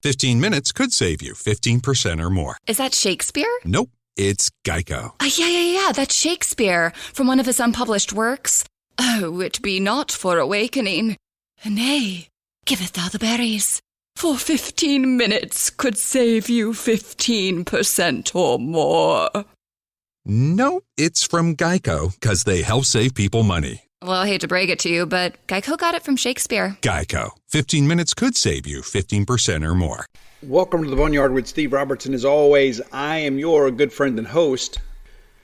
15 minutes could save you 15% or more. Is that Shakespeare? Nope, it's Geico. Yeah, that's Shakespeare from one of his unpublished works. Oh, it be not for awakening. Nay, giveth thou the berries. For 15 minutes could save you 15% or more. Nope, it's from Geico, because they help save people money. Well, I hate to break it to you, but Geico got it from Shakespeare. Geico. 15 minutes could save you 15% or more. Welcome to the Boneyard with Steve Robertson. As always, I am your good friend and host,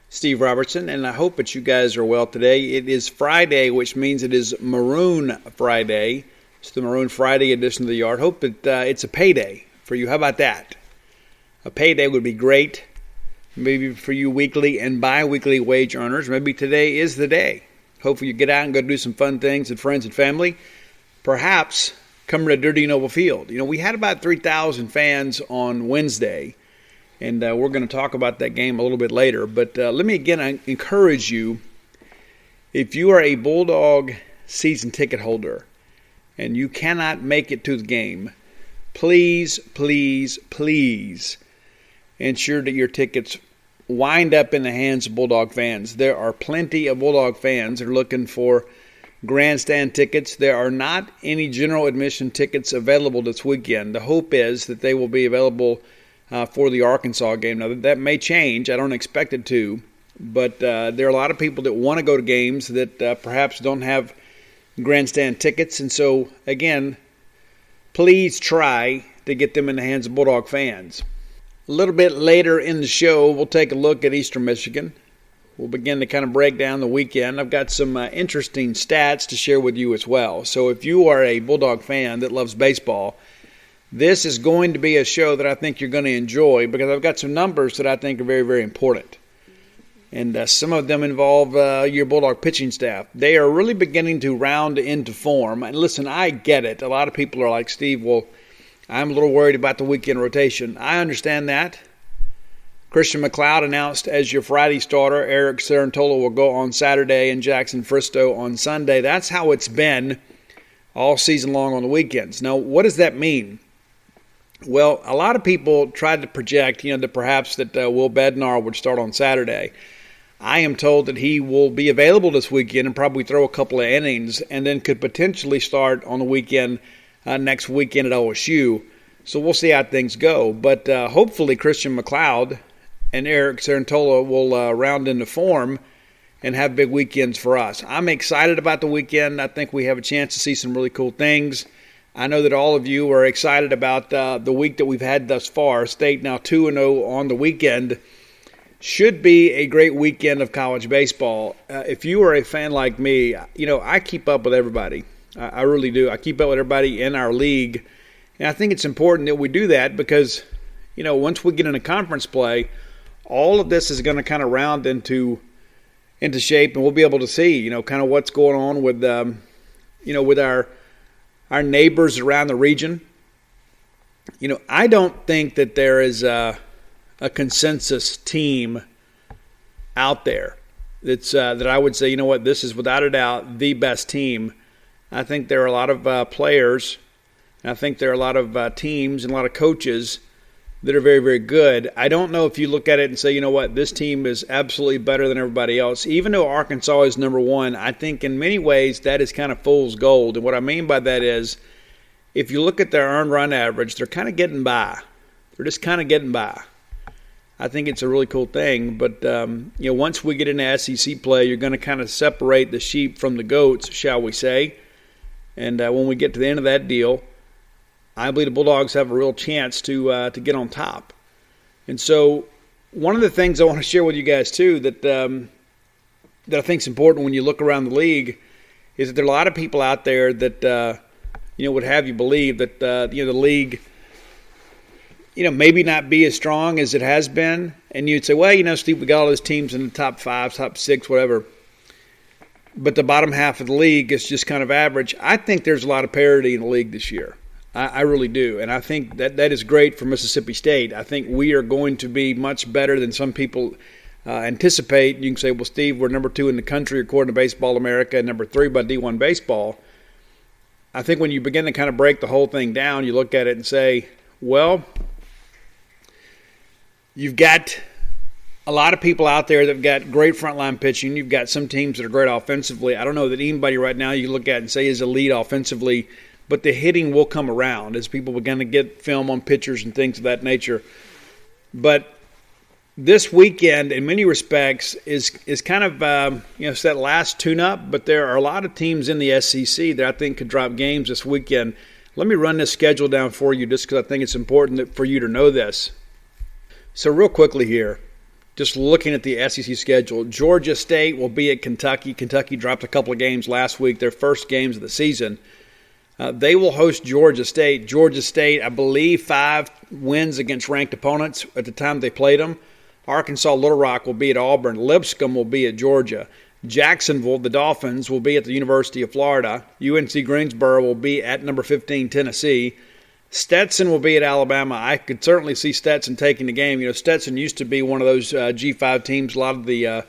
Steve Robertson, and I hope that you guys are well today. It is Friday, which means it is Maroon Friday. It's the Maroon Friday edition of the Yard. Hope that it's a payday for you. How about that? A payday would be great. Maybe for you weekly and bi-weekly wage earners. Maybe today is the day. Hopefully you get out and go do some fun things with friends and family. Perhaps come to Dirty Noble Field. You know, we had about 3,000 fans on Wednesday, and we're going to talk about that game a little bit later. But let me again encourage you, if you are a Bulldog season ticket holder and you cannot make it to the game, please, please, please ensure that your tickets wind up in the hands of Bulldog fans. There are plenty of Bulldog fans that are looking for grandstand tickets. There are not any general admission tickets available this weekend. The hope is that they will be available for the Arkansas game. Now, that may change. I don't expect it to. But there are a lot of people that want to go to games that perhaps don't have grandstand tickets. And so, again, please try to get them in the hands of Bulldog fans. A little bit later in the show, we'll take a look at Eastern Michigan. We'll begin to kind of break down the weekend. I've got some interesting stats to share with you as well. So if you are a Bulldog fan that loves baseball, this is going to be a show that I think you're going to enjoy because I've got some numbers that I think are very, very important. And some of them involve your Bulldog pitching staff. They are really beginning to round into form. And listen, I get it. A lot of people are like, Steve, well, I'm a little worried about the weekend rotation. I understand that. Christian McLeod announced as your Friday starter. Eric Cerantola will go on Saturday and Jackson Fristow on Sunday. That's how it's been all season long on the weekends. Now, what does that mean? Well, a lot of people tried to project, that perhaps that Will Bednar would start on Saturday. I am told that he will be available this weekend and probably throw a couple of innings and then could potentially start on the weekend next weekend at OSU. So we'll see how things go. But hopefully Christian McLeod and Eric Cerantola will round into form and have big weekends for us. I'm excited about the weekend. I think we have a chance to see some really cool things. I know that all of you are excited about the week that we've had thus far. State now 2-0 on the weekend. Should be a great weekend of college baseball. If you are a fan like me, I keep up with everybody. I really do. I keep up with everybody in our league. And I think it's important that we do that because, once we get into conference play, all of this is going to kind of round into shape, and we'll be able to see, kind of what's going on with, with our neighbors around the region. I don't think that there is a consensus team out there that's that I would say, this is without a doubt the best team. I think there are a lot of players, and I think there are a lot of teams and a lot of coaches that are very, very good. I don't know if you look at it and say, this team is absolutely better than everybody else. Even though Arkansas is number one, I think in many ways that is kind of fool's gold. And what I mean by that is if you look at their earned run average, they're kind of getting by. They're just kind of getting by. I think it's a really cool thing. But, once we get into SEC play, you're going to kind of separate the sheep from the goats, shall we say. And when we get to the end of that deal, I believe the Bulldogs have a real chance to get on top. And so one of the things I want to share with you guys, too, that I think is important when you look around the league is that there are a lot of people out there that, would have you believe that, the league, maybe not be as strong as it has been. And you'd say, well, Steve, we got all those teams in the top 5, top 6, whatever. But the bottom half of the league is just kind of average. I think there's a lot of parity in the league this year. I really do. And I think that is great for Mississippi State. I think we are going to be much better than some people anticipate. You can say, well, Steve, we're number 2 in the country according to Baseball America and number 3 by D1 Baseball. I think when you begin to kind of break the whole thing down, you look at it and say, Well, you've got a lot of people out there that have got great frontline pitching. You've got some teams that are great offensively. I don't know that anybody right now you look at and say is elite offensively, but the hitting will come around as people begin to get film on pitchers and things of that nature. But this weekend, in many respects, is kind of it's that last tune-up. But there are a lot of teams in the SEC that I think could drop games this weekend. Let me run this schedule down for you, just because I think it's important for you to know this. So real quickly here, just looking at the SEC schedule, Georgia State will be at Kentucky. Kentucky dropped a couple of games last week, their first games of the season. They will host Georgia State. Georgia State, I believe, 5 wins against ranked opponents at the time they played them. Arkansas Little Rock will be at Auburn. Lipscomb will be at Georgia. Jacksonville, the Dolphins, will be at the University of Florida. UNC Greensboro will be at number 15, Tennessee. Stetson will be at Alabama. I could certainly see Stetson taking the game. You know, Stetson used to be one of those G5 teams a lot of the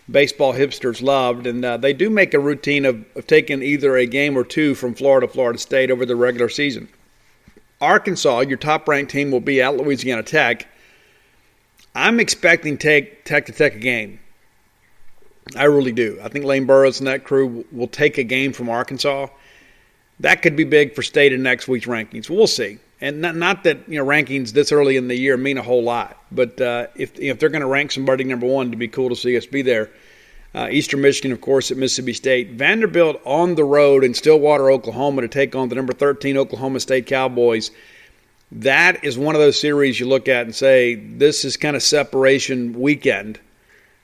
baseball hipsters loved, and they do make a routine of taking either a game or two from Florida State over the regular season. Arkansas, your top-ranked team, will be at Louisiana Tech. I'm expecting Tech to take a game. I really do. I think Lane Burroughs and that crew will take a game from Arkansas. That could be big for State in next week's rankings. We'll see. And not that rankings this early in the year mean a whole lot, but if they're going to rank somebody number one, it'd be cool to see us be there. Eastern Michigan, of course, at Mississippi State. Vanderbilt on the road in Stillwater, Oklahoma, to take on the number 13 Oklahoma State Cowboys. That is one of those series you look at and say, this is kind of separation weekend.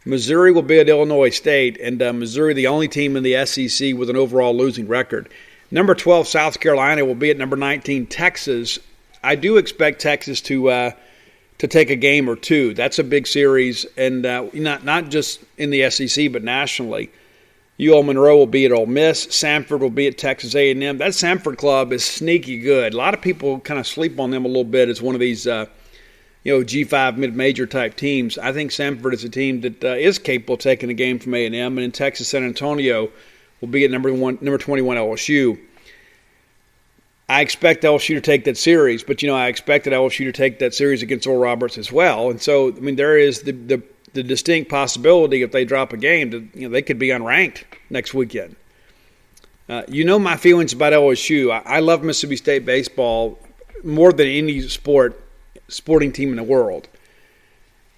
Missouri will be at Illinois State, and Missouri the only team in the SEC with an overall losing record. Number 12, South Carolina, will be at number 19, Texas. I do expect Texas to take a game or two. That's a big series, and not just in the SEC but nationally. UL Monroe will be at Ole Miss. Samford will be at Texas A&M. That Samford club is sneaky good. A lot of people kind of sleep on them a little bit as one of these G5 mid-major type teams. I think Samford is a team that is capable of taking a game from A&M, and in Texas, San Antonio will be at number 21 LSU. I expect LSU to take that series, but I expected LSU to take that series against Oral Roberts as well. And so, there is the distinct possibility if they drop a game that they could be unranked next weekend. My feelings about LSU. I love Mississippi State baseball more than any sporting team in the world.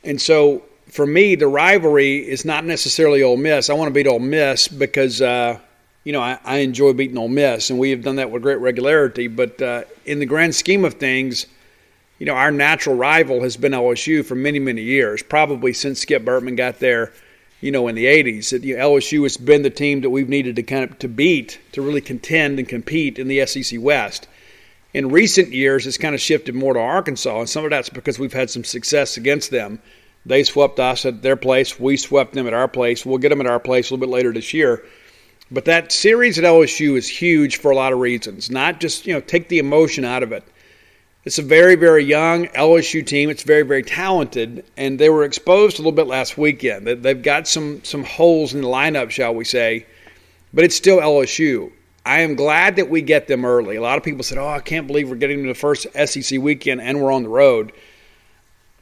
And so, for me, the rivalry is not necessarily Ole Miss. I want to beat Ole Miss because, I enjoy beating Ole Miss, and we have done that with great regularity. But in the grand scheme of things, our natural rival has been LSU for many, many years, probably since Skip Bertman got there, in the 80s. LSU has been the team that we've needed to beat to really contend and compete in the SEC West. In recent years, it's kind of shifted more to Arkansas, and some of that's because we've had some success against them. They swept us at their place. We swept them at our place. We'll get them at our place a little bit later this year. But that series at LSU is huge for a lot of reasons. Not just, take the emotion out of it. It's a very, very young LSU team. It's very, very talented, and they were exposed a little bit last weekend. They've got some holes in the lineup, shall we say, but it's still LSU. I am glad that we get them early. A lot of people said, I can't believe we're getting to the first SEC weekend and we're on the road.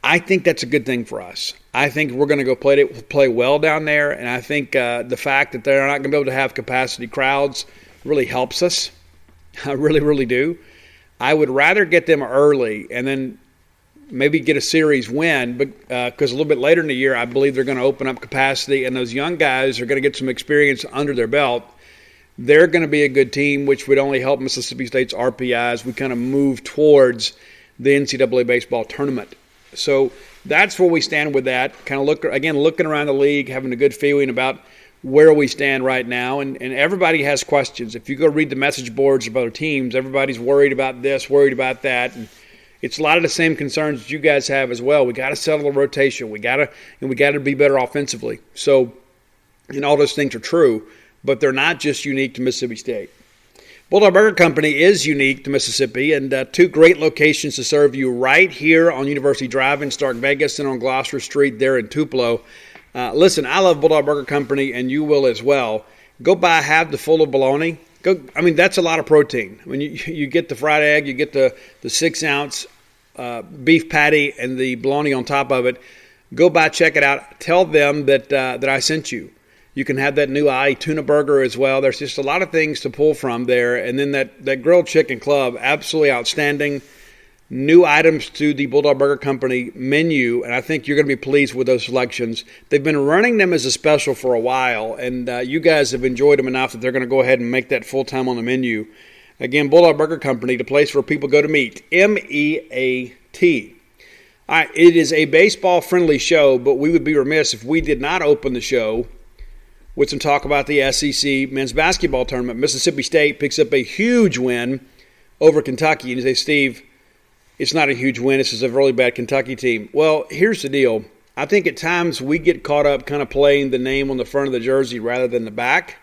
I think that's a good thing for us. I think we're going to go play well down there, and I think the fact that they're not going to be able to have capacity crowds really helps us. I really, really do. I would rather get them early and then maybe get a series win, because a little bit later in the year, I believe they're going to open up capacity, and those young guys are going to get some experience under their belt. They're going to be a good team, which would only help Mississippi State's RPI as we kind of move towards the NCAA baseball tournament. So that's where we stand with that. Kind of looking around the league, having a good feeling about where we stand right now. And everybody has questions. If you go read the message boards of other teams, everybody's worried about this, worried about that. And it's a lot of the same concerns that you guys have as well. We got to settle the rotation. We got to be better offensively. So, all those things are true, but they're not just unique to Mississippi State. Bulldog Burger Company is unique to Mississippi, and 2 great locations to serve you right here on University Drive in Stark Vegas and on Gloucester Street there in Tupelo. Listen, I love Bulldog Burger Company, and you will as well. Go buy half the full of bologna. That's a lot of protein. You get the fried egg, you get the 6-ounce beef patty and the bologna on top of it. Go by, check it out. Tell them that I sent you. You can have that new tuna burger as well. There's just a lot of things to pull from there. And then that grilled chicken club, absolutely outstanding. New items to the Bulldog Burger Company menu, and I think you're going to be pleased with those selections. They've been running them as a special for a while, and you guys have enjoyed them enough that they're going to go ahead and make that full-time on the menu. Again, Bulldog Burger Company, the place where people go to meet. MEAT. All right, it is a baseball-friendly show, but we would be remiss if we did not open the show with some talk about the SEC men's basketball tournament. Mississippi State picks up a huge win over Kentucky. And you say, Steve, it's not a huge win. This is a really bad Kentucky team. Well, here's the deal. I think at times we get caught up kind of playing the name on the front of the jersey rather than the back.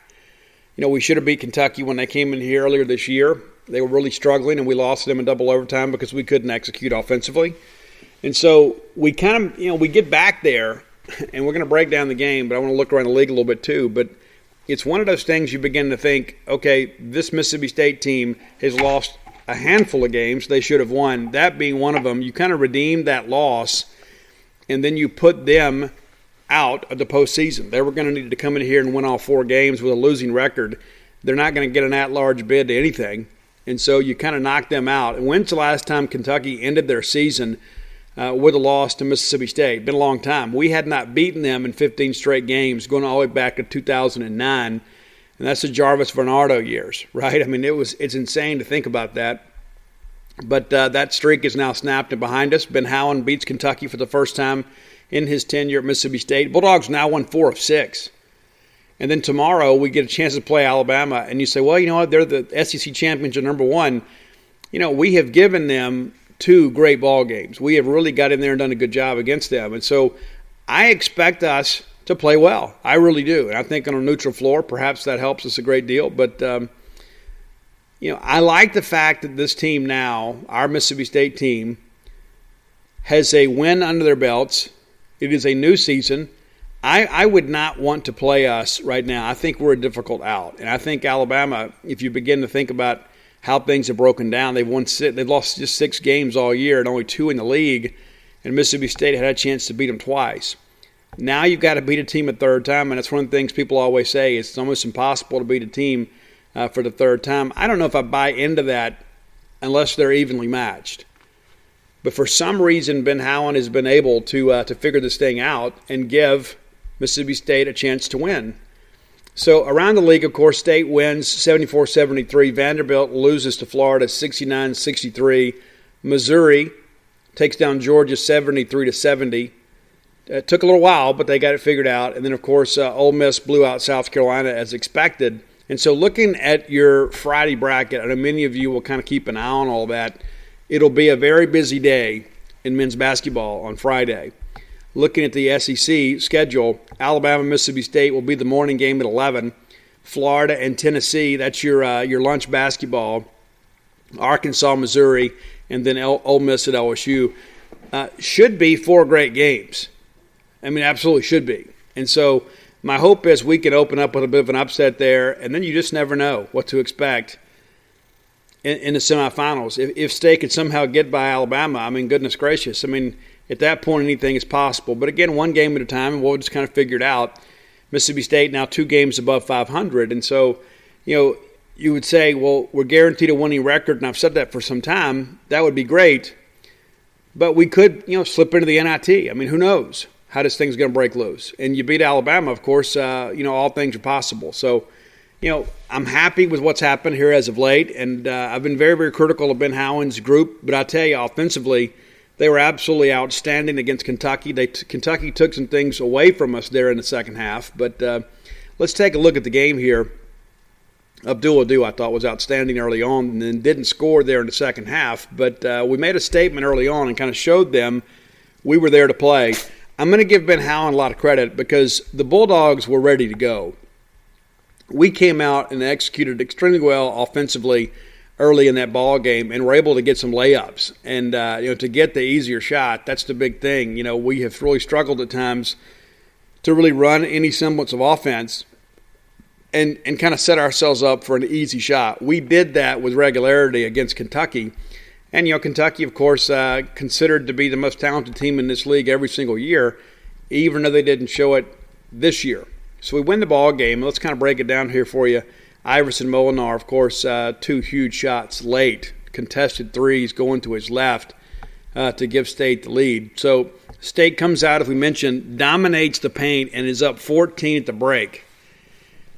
You know, we should have beat Kentucky when they came in here earlier this year. They were really struggling, and we lost them in double overtime because we couldn't execute offensively. And so we kind of, we get back there, and we're going to break down the game, but I want to look around the league a little bit too. But it's one of those things you begin to think, okay, this Mississippi State team has lost a handful of games they should have won, that being one of them. You kind of redeem that loss, and then you put them out of the postseason. They were going to need to come in here and win all 4 games with a losing record. They're not going to get an at-large bid to anything, and so you kind of knock them out. And when's the last time Kentucky ended their season with a loss to Mississippi State? Been a long time. We had not beaten them in 15 straight games, going all the way back to 2009. And that's the Jarvis Varnado years, right? I mean, it's insane to think about that. But that streak is now snapped and behind us. Ben Howland beats Kentucky for the first time in his tenure at Mississippi State. Bulldogs now won 4 of 6. And then tomorrow we get a chance to play Alabama. And you say, well, you know what? They're the SEC champions are number 1. You know, we have given them 2 great ball games. We have really got in there and done a good job against them. And so I expect us to play well. I really do. And I think on a neutral floor, perhaps that helps us a great deal. But, I like the fact that this team now, our Mississippi State team, has a win under their belts. It is a new season. I would not want to play us right now. I think we're a difficult out. And I think Alabama, if you begin to think about how things have broken down, they've lost just 6 games all year and only 2 in the league. And Mississippi State had a chance to beat them twice. Now you've got to beat a team a third time, and that's one of the things people always say. It's almost impossible to beat a team for the third time. I don't know if I buy into that unless they're evenly matched. But for some reason, Ben Howland has been able to figure this thing out and give Mississippi State a chance to win. So around the league, of course, State wins 74-73. Vanderbilt loses to Florida 69-63. Missouri takes down Georgia 73-70. It took a little while, but they got it figured out. And then, of course, Ole Miss blew out South Carolina as expected. And so looking at your Friday bracket, I know many of you will kind of keep an eye on all that. It'll be a very busy day in men's basketball on Friday. Looking at the SEC schedule, Alabama, Mississippi State will be the morning game at 11. Florida and Tennessee, that's your lunch basketball. Arkansas, Missouri, and then Ole Miss at LSU. Should be 4 great games. I mean, absolutely should be. And so my hope is we can open up with a bit of an upset there, and then you just never know what to expect in the semifinals. If State could somehow get by Alabama, I mean, goodness gracious. I mean, at that point, anything is possible. But again, 1 game at a time, and we'll just kind of figure it out. Mississippi State now 2 games above 500. And so, you would say, well, we're guaranteed a winning record, and I've said that for some time. That would be great. But we could, slip into the NIT. I mean, who knows how this thing's going to break loose. And you beat Alabama, of course, all things are possible. So, I'm happy with what's happened here as of late. And I've been very, very critical of Ben Howland's group. But I tell you, offensively, they were absolutely outstanding against Kentucky. Kentucky took some things away from us there in the second half. But let's take a look at the game here. Abdul Adu, I thought, was outstanding early on and then didn't score there in the second half. But we made a statement early on and kind of showed them we were there to play. I'm going to give Ben Howland a lot of credit because the Bulldogs were ready to go. We came out and executed extremely well offensively early in that ball game and were able to get some layups. And, to get the easier shot, that's the big thing. We have really struggled at times to really run any semblance of offense and kind of set ourselves up for an easy shot. We did that with regularity against Kentucky. And, Kentucky, of course, considered to be the most talented team in this league every single year, even though they didn't show it this year. So we win the ball game. Let's kind of break it down here for you. Iverson Molinar, of course, 2 huge shots late, contested threes going to his left to give State the lead. So State comes out, as we mentioned, dominates the paint and is up 14 at the break.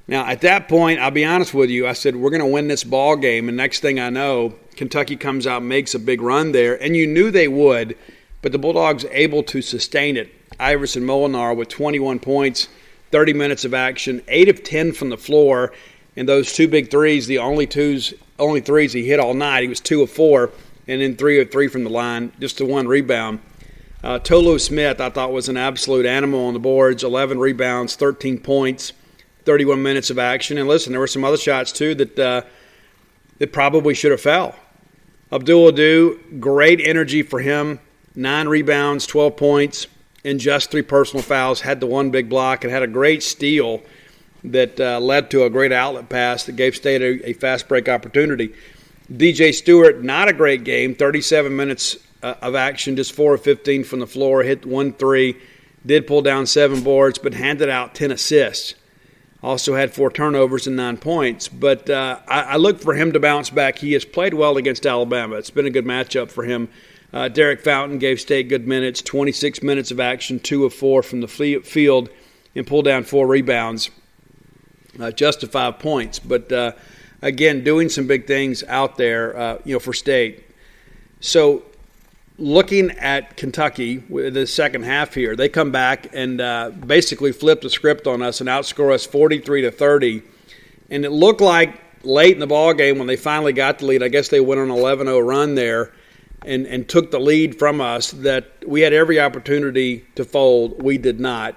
Now, at that point, I'll be honest with you, I said, we're going to win this ball game. And next thing I know, Kentucky comes out and makes a big run there. And you knew they would, but the Bulldogs able to sustain it. Iverson Molinar with 21 points, 30 minutes of action, 8 of 10 from the floor. And those 2 big threes, the only threes he hit all night. He was 2 of 4, and then 3 of 3 from the line, just the 1 rebound. Tolu Smith, I thought, was an absolute animal on the boards, 11 rebounds, 13 points. 31 minutes of action. And listen, there were some other shots, too, that probably should have fell. Abdul Adu, great energy for him. 9 rebounds, 12 points, and just 3 personal fouls. Had the 1 big block and had a great steal that led to a great outlet pass that gave State a fast break opportunity. DJ Stewart, not a great game. 37 minutes of action, just 4 of 15 from the floor. Hit 1 3, did pull down 7 boards, but handed out 10 assists. Also had 4 turnovers and 9 points. But I look for him to bounce back. He has played well against Alabama. It's been a good matchup for him. Derek Fountain gave State good minutes, 26 minutes of action, 2 of 4 from the field, and pulled down 4 rebounds, just to 5 points. But, again, doing some big things out there, for State. So looking at Kentucky with the second half here, they come back and basically flip the script on us and outscore us 43-30. And it looked like late in the ball game when they finally got the lead, I guess they went on an 11-0 run there and took the lead from us, that we had every opportunity to fold. We did not.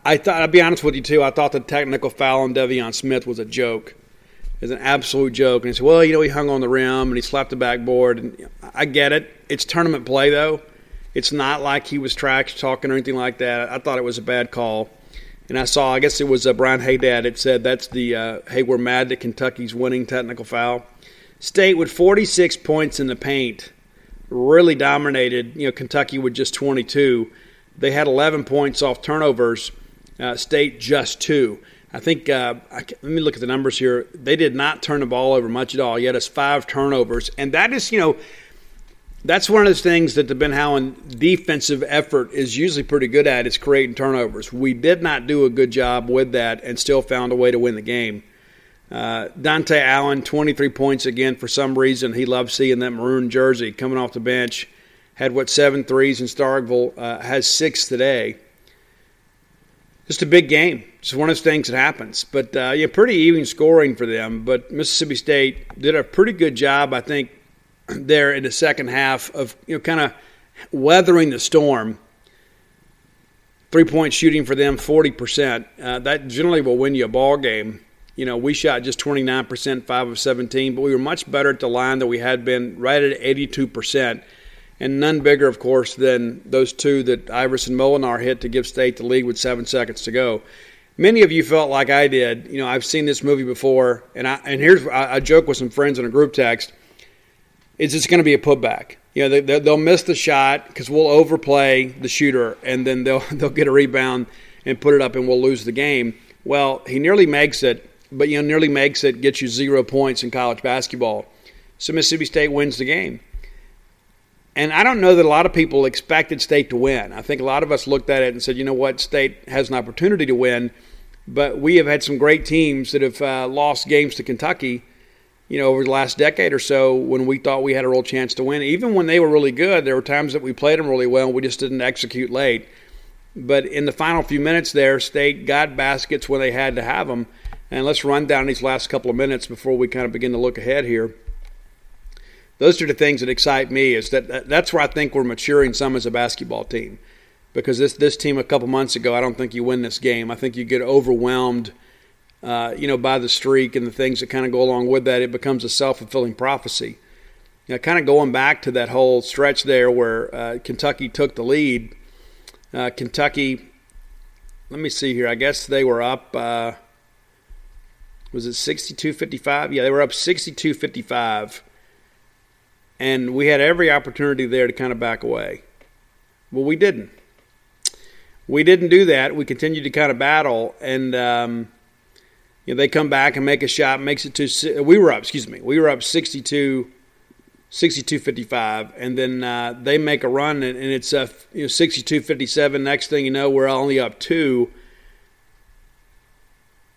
I thought, I'll be honest with you too, I thought the technical foul on Devion Smith was a joke. It was an absolute joke. And he said, well, he hung on the rim and he slapped the backboard. And I get it. It's tournament play, though. It's not like he was trash talking or anything like that. I thought it was a bad call. And I guess it was Brian Haydad. It said that's the, hey, we're mad that Kentucky's winning technical foul. State with 46 points in the paint really dominated, Kentucky with just 22. They had 11 points off turnovers. State just 2. I think, let me look at the numbers here. They did not turn the ball over much at all. Yet it's 5 turnovers. And that is, that's one of those things that the Ben Howland defensive effort is usually pretty good at, is creating turnovers. We did not do a good job with that and still found a way to win the game. Dante Allen, 23 points again. For some reason, he loves seeing that maroon jersey coming off the bench. Had, 7 threes in Starkville. Has 6 today. Just a big game. It's one of those things that happens. But, pretty even scoring for them. But Mississippi State did a pretty good job, I think, there in the second half of, kind of weathering the storm. 3-point shooting for them, 40%. That generally will win you a ball game. We shot just 29%, 5 of 17, but we were much better at the line than we had been, right at 82%. And none bigger, of course, than those 2 that Iverson Molinar hit to give State the lead with 7 seconds to go. Many of you felt like I did. I've seen this movie before, and here's I joke with some friends in a group text. It's just going to be a putback. They'll miss the shot because we'll overplay the shooter, and then they'll get a rebound and put it up, and we'll lose the game. Well, he nearly makes it, but nearly makes it gets you 0 points in college basketball. So Mississippi State wins the game. And I don't know that a lot of people expected State to win. I think a lot of us looked at it and said, State has an opportunity to win. But we have had some great teams that have lost games to Kentucky, over the last decade or so when we thought we had a real chance to win. Even when they were really good, there were times that we played them really well and we just didn't execute late. But in the final few minutes there, State got baskets when they had to have them. And let's run down these last couple of minutes before we kind of begin to look ahead here. Those are the things that excite me, is that's where I think we're maturing some as a basketball team. Because this team a couple months ago, I don't think you win this game. I think you get overwhelmed, by the streak and the things that kind of go along with that. It becomes a self-fulfilling prophecy. Kind of going back to that whole stretch there where Kentucky took the lead. Kentucky, let me see here. I guess they were up, was it 62-55? Yeah, they were up 62-55. and we had every opportunity there to kind of back away. Well, we didn't. We didn't do that. We continued to kind of battle, and they come back and make a shot, makes it to – we were up 62-55, and then they make a run, and it's 62-57. Next thing you know, we're only up 2.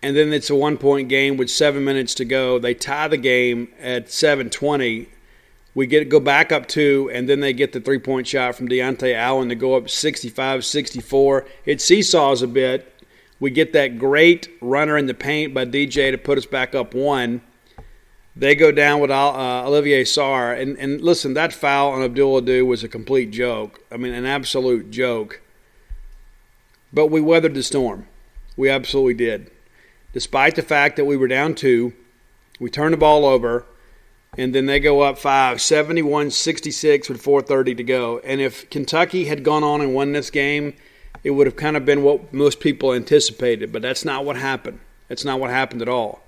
And then it's a 1-point game with 7 minutes to go. They tie the game at 7:20. We go back up 2, and then they get the 3-point shot from Deontay Allen to go up 65-64. It seesaws a bit. We get that great runner in the paint by DJ to put us back up 1. They go down with Olivier Sarr. And listen, that foul on Abdul Adu was a complete joke. I mean, an absolute joke. But we weathered the storm. We absolutely did. Despite the fact that we were down 2, we turned the ball over, and then they go up 5, 71-66 with 4:30 to go. And if Kentucky had gone on and won this game, it would have kind of been what most people anticipated. But that's not what happened. That's not what happened at all.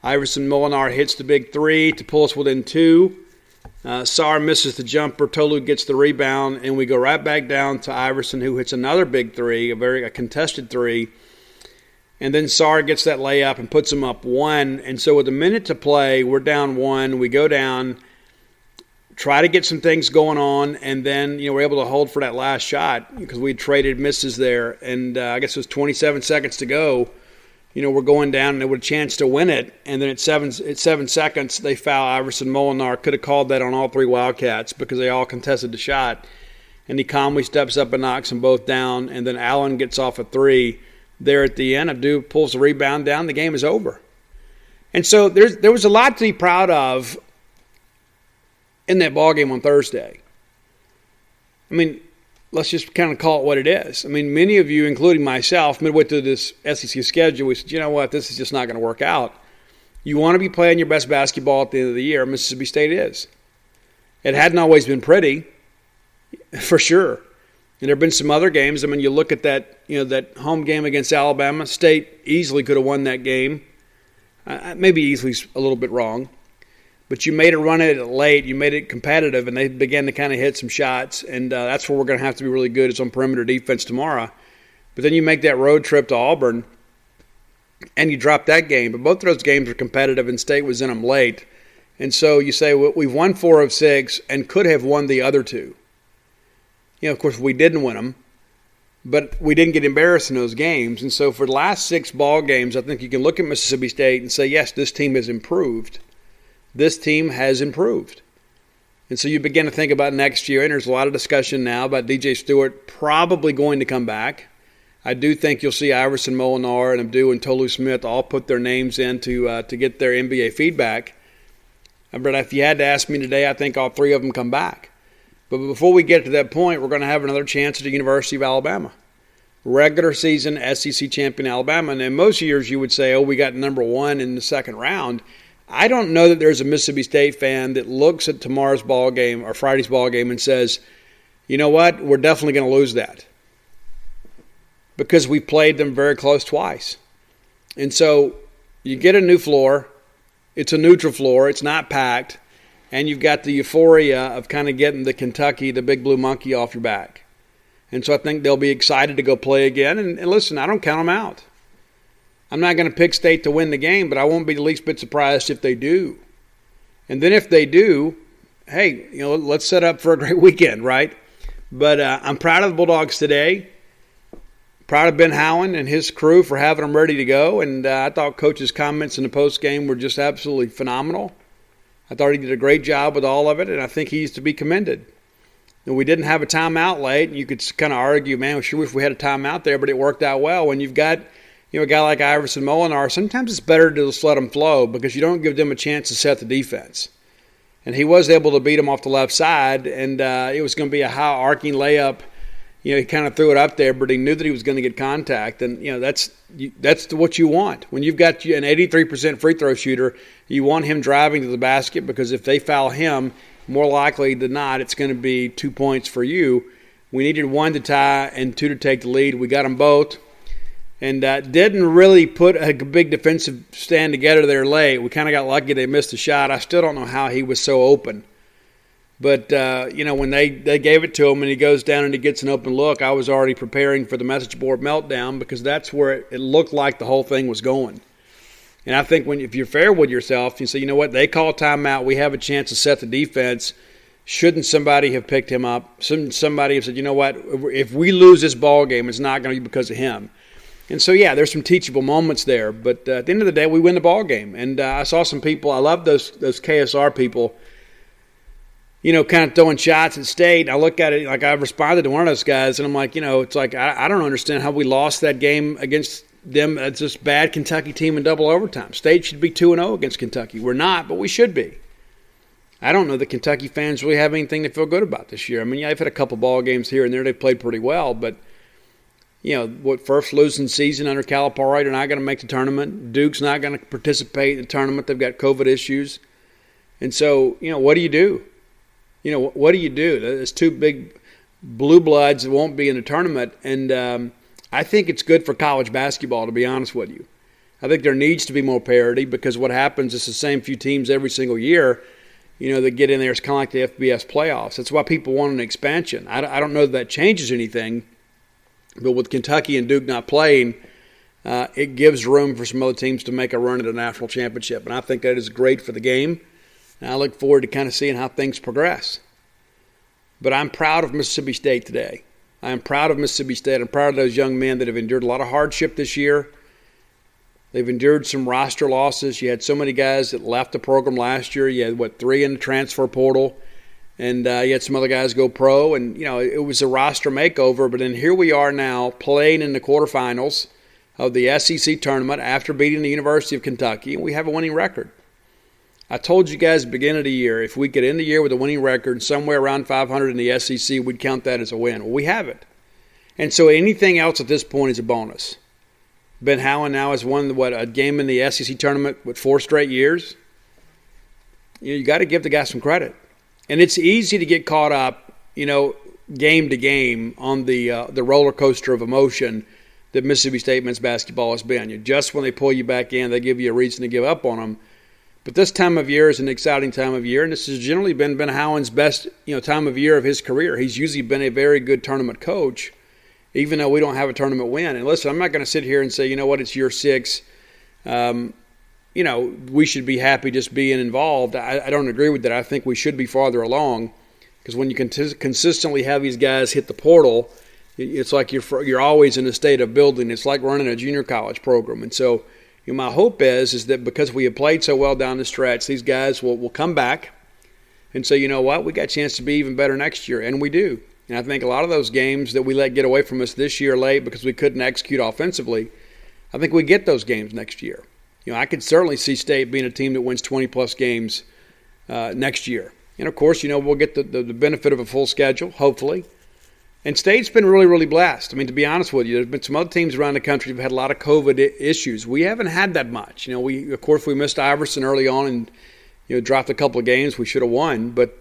Iverson Molinar hits the big 3 to pull us within 2. Sarr misses the jumper. Tolu gets the rebound, and we go right back down to Iverson, who hits another big 3, a contested 3. And then Sarr gets that layup and puts them up 1. And so with a minute to play, we're down 1. We go down, try to get some things going on, and then we're able to hold for that last shot because we traded misses there. And I guess it was 27 seconds to go. We're going down and they with a chance to win it. And then at 7 seconds, they foul Iverson Molinar. Could have called that on all 3 Wildcats because they all contested the shot. And he calmly steps up and knocks them both down. And then Allen gets off a 3. There at the end, Abdul pulls the rebound down. The game is over. And so there was a lot to be proud of in that ball game on Thursday. I mean, let's just kind of call it what it is. I mean, many of you, including myself, midway through this SEC schedule, we said, you know what, this is just not going to work out. You want to be playing your best basketball at the end of the year. Mississippi State is. It hadn't always been pretty, for sure. And there have been some other games. I mean, you look at that, that home game against Alabama. State easily could have won that game. Maybe easily's a little bit wrong. But you made it run it late. You made it competitive, and they began to kind of hit some shots. And that's where we're going to have to be really good is on perimeter defense tomorrow. But then you make that road trip to Auburn, and you drop that game. But both of those games were competitive, and State was in them late. And so you say, well, we've won 4 of 6 and could have won the other 2. Of course, we didn't win them, but we didn't get embarrassed in those games. And so for the last 6 ball games, I think you can look at Mississippi State and say, yes, this team has improved. This team has improved. And so you begin to think about next year, and there's a lot of discussion now about DJ Stewart probably going to come back. I do think you'll see Iverson Molinar and Abdul and Tolu Smith all put their names in to get their NBA feedback. But if you had to ask me today, I think all 3 of them come back. But before we get to that point, we're going to have another chance at the University of Alabama. Regular season SEC champion Alabama. And in most years you would say, we got number 1 in the second round. I don't know that there's a Mississippi State fan that looks at tomorrow's ball game or Friday's ball game and says, you know what, we're definitely going to lose that. Because we played them very close twice. And so you get a new floor. It's a neutral floor. It's not packed. And you've got the euphoria of kind of getting the Kentucky, the big blue monkey off your back. And so I think they'll be excited to go play again. And listen, I don't count them out. I'm not going to pick State to win the game, but I won't be the least bit surprised if they do. And then if they do, hey, let's set up for a great weekend, right? But I'm proud of the Bulldogs today. Proud of Ben Howland and his crew for having them ready to go. And I thought Coach's comments in the postgame were just absolutely phenomenal. I thought he did a great job with all of it, and I think he's to be commended. And we didn't have a timeout late, and you could kind of argue, man, we sure wish we had a timeout there, but it worked out well. When you've got a guy like Iverson Molinar, sometimes it's better to just let him flow because you don't give them a chance to set the defense. And he was able to beat him off the left side, and it was going to be a high arcing layup. He kind of threw it up there, but he knew that he was going to get contact. And, that's what you want. When you've got an 83% free throw shooter, you want him driving to the basket because if they foul him, more likely than not, it's going to be 2 points for you. We needed 1 to tie and 2 to take the lead. We got them both. And didn't really put a big defensive stand together there late. We kind of got lucky they missed the shot. I still don't know how he was so open. But, when they gave it to him and he goes down and he gets an open look, I was already preparing for the message board meltdown because that's where it looked like the whole thing was going. And I think if you're fair with yourself, you say, you know what, they call timeout, we have a chance to set the defense. Shouldn't somebody have picked him up? Somebody have said, you know what, if we lose this ball game, it's not going to be because of him. And so, yeah, there's some teachable moments there. But at the end of the day, we win the ball game. And I saw some people, I love those KSR people, kind of throwing shots at State. I look at it like I responded to one of those guys, and I'm like, it's like I don't understand how we lost that game against them. It's this bad Kentucky team in double overtime. State should be 2-0 against Kentucky. We're not, but we should be. I don't know that Kentucky fans really have anything to feel good about this year. I mean, yeah, they've had a couple ball games here and there. They've played pretty well, but, first losing season under Calipari, they're not going to make the tournament. Duke's not going to participate in the tournament. They've got COVID issues. And so, what do you do? What do you do? There's two big blue bloods that won't be in the tournament, and I think it's good for college basketball, to be honest with you. I think there needs to be more parity because what happens is the same few teams every single year, that get in there. It's kind of like the FBS playoffs. That's why people want an expansion. I don't know that changes anything, but with Kentucky and Duke not playing, it gives room for some other teams to make a run at a national championship, and I think that is great for the game. And I look forward to kind of seeing how things progress. But I'm proud of Mississippi State today. I am proud of Mississippi State. I'm proud of those young men that have endured a lot of hardship this year. They've endured some roster losses. You had so many guys that left the program last year. You had, 3 in the transfer portal. And you had some other guys go pro. And, it was a roster makeover. But then here we are now playing in the quarterfinals of the SEC tournament after beating the University of Kentucky. And we have a winning record. I told you guys at the beginning of the year, if we could end the year with a winning record somewhere around 500 in the SEC, we'd count that as a win. Well, we haven't. And so anything else at this point is a bonus. Ben Howland now has won, a game in the SEC tournament with 4 straight years. You got to give the guy some credit. And it's easy to get caught up, game to game on the roller coaster of emotion that Mississippi State men's basketball has been. Just when they pull you back in, they give you a reason to give up on them. But this time of year is an exciting time of year, and this has generally been Ben Howland's best, time of year of his career. He's usually been a very good tournament coach, even though we don't have a tournament win. And listen, I'm not going to sit here and say, it's year 6. We should be happy just being involved. I don't agree with that. I think we should be farther along because when you consistently have these guys hit the portal, it's like you're always in a state of building. It's like running a junior college program, and so. My hope is that because we have played so well down the stretch, these guys will come back and say, you know what, we got a chance to be even better next year, and we do. And I think a lot of those games that we let get away from us this year late because we couldn't execute offensively, I think we get those games next year. I could certainly see State being a team that wins 20-plus games next year. And, of course, we'll get the benefit of a full schedule, hopefully. And State's been really, really blessed. I mean, to be honest with you, there's been some other teams around the country that have had a lot of COVID issues. We haven't had that much. We missed Iverson early on and, dropped a couple of games we should have won. But,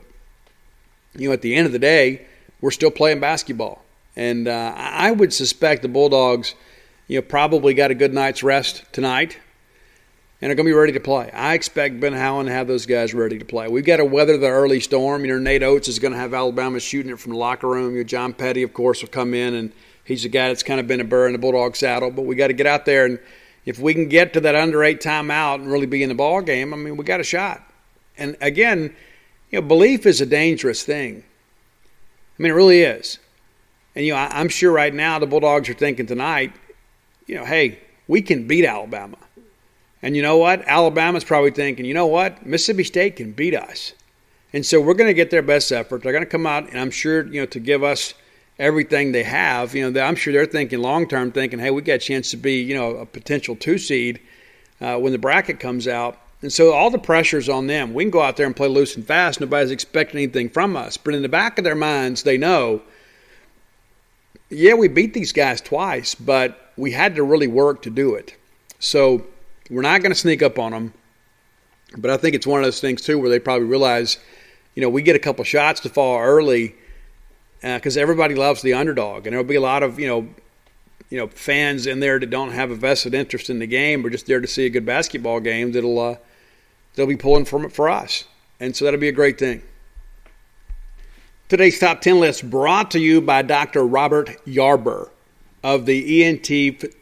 at the end of the day, we're still playing basketball. And I would suspect the Bulldogs, probably got a good night's rest tonight and are going to be ready to play. I expect Ben Howland to have those guys ready to play. We've got to weather the early storm. Nate Oates is going to have Alabama shooting it from the locker room. John Petty, of course, will come in, and he's a guy that's kind of been a burr in the Bulldog saddle. But we got to get out there, and if we can get to that under 8 timeout and really be in the ball game, we got a shot. And again, belief is a dangerous thing. It really is. And I'm sure right now the Bulldogs are thinking tonight, hey, we can beat Alabama. And you know what? Alabama's probably thinking, you know what? Mississippi State can beat us. And so we're going to get their best effort. They're going to come out, and I'm sure, to give us everything they have. I'm sure they're thinking long-term, thinking, hey, we got a chance to be, a potential 2 seed when the bracket comes out. And so all the pressure's on them. We can go out there and play loose and fast. Nobody's expecting anything from us. But in the back of their minds, they know, yeah, we beat these guys twice, but we had to really work to do it. So we're not going to sneak up on them, but I think it's one of those things, too, where they probably realize, we get a couple shots to fall early because everybody loves the underdog. And there'll be a lot of, fans in there that don't have a vested interest in the game or just there to see a good basketball game they'll be pulling from it for us. And so that'll be a great thing. Today's top 10 list brought to you by Dr. Robert Yarber of the ENT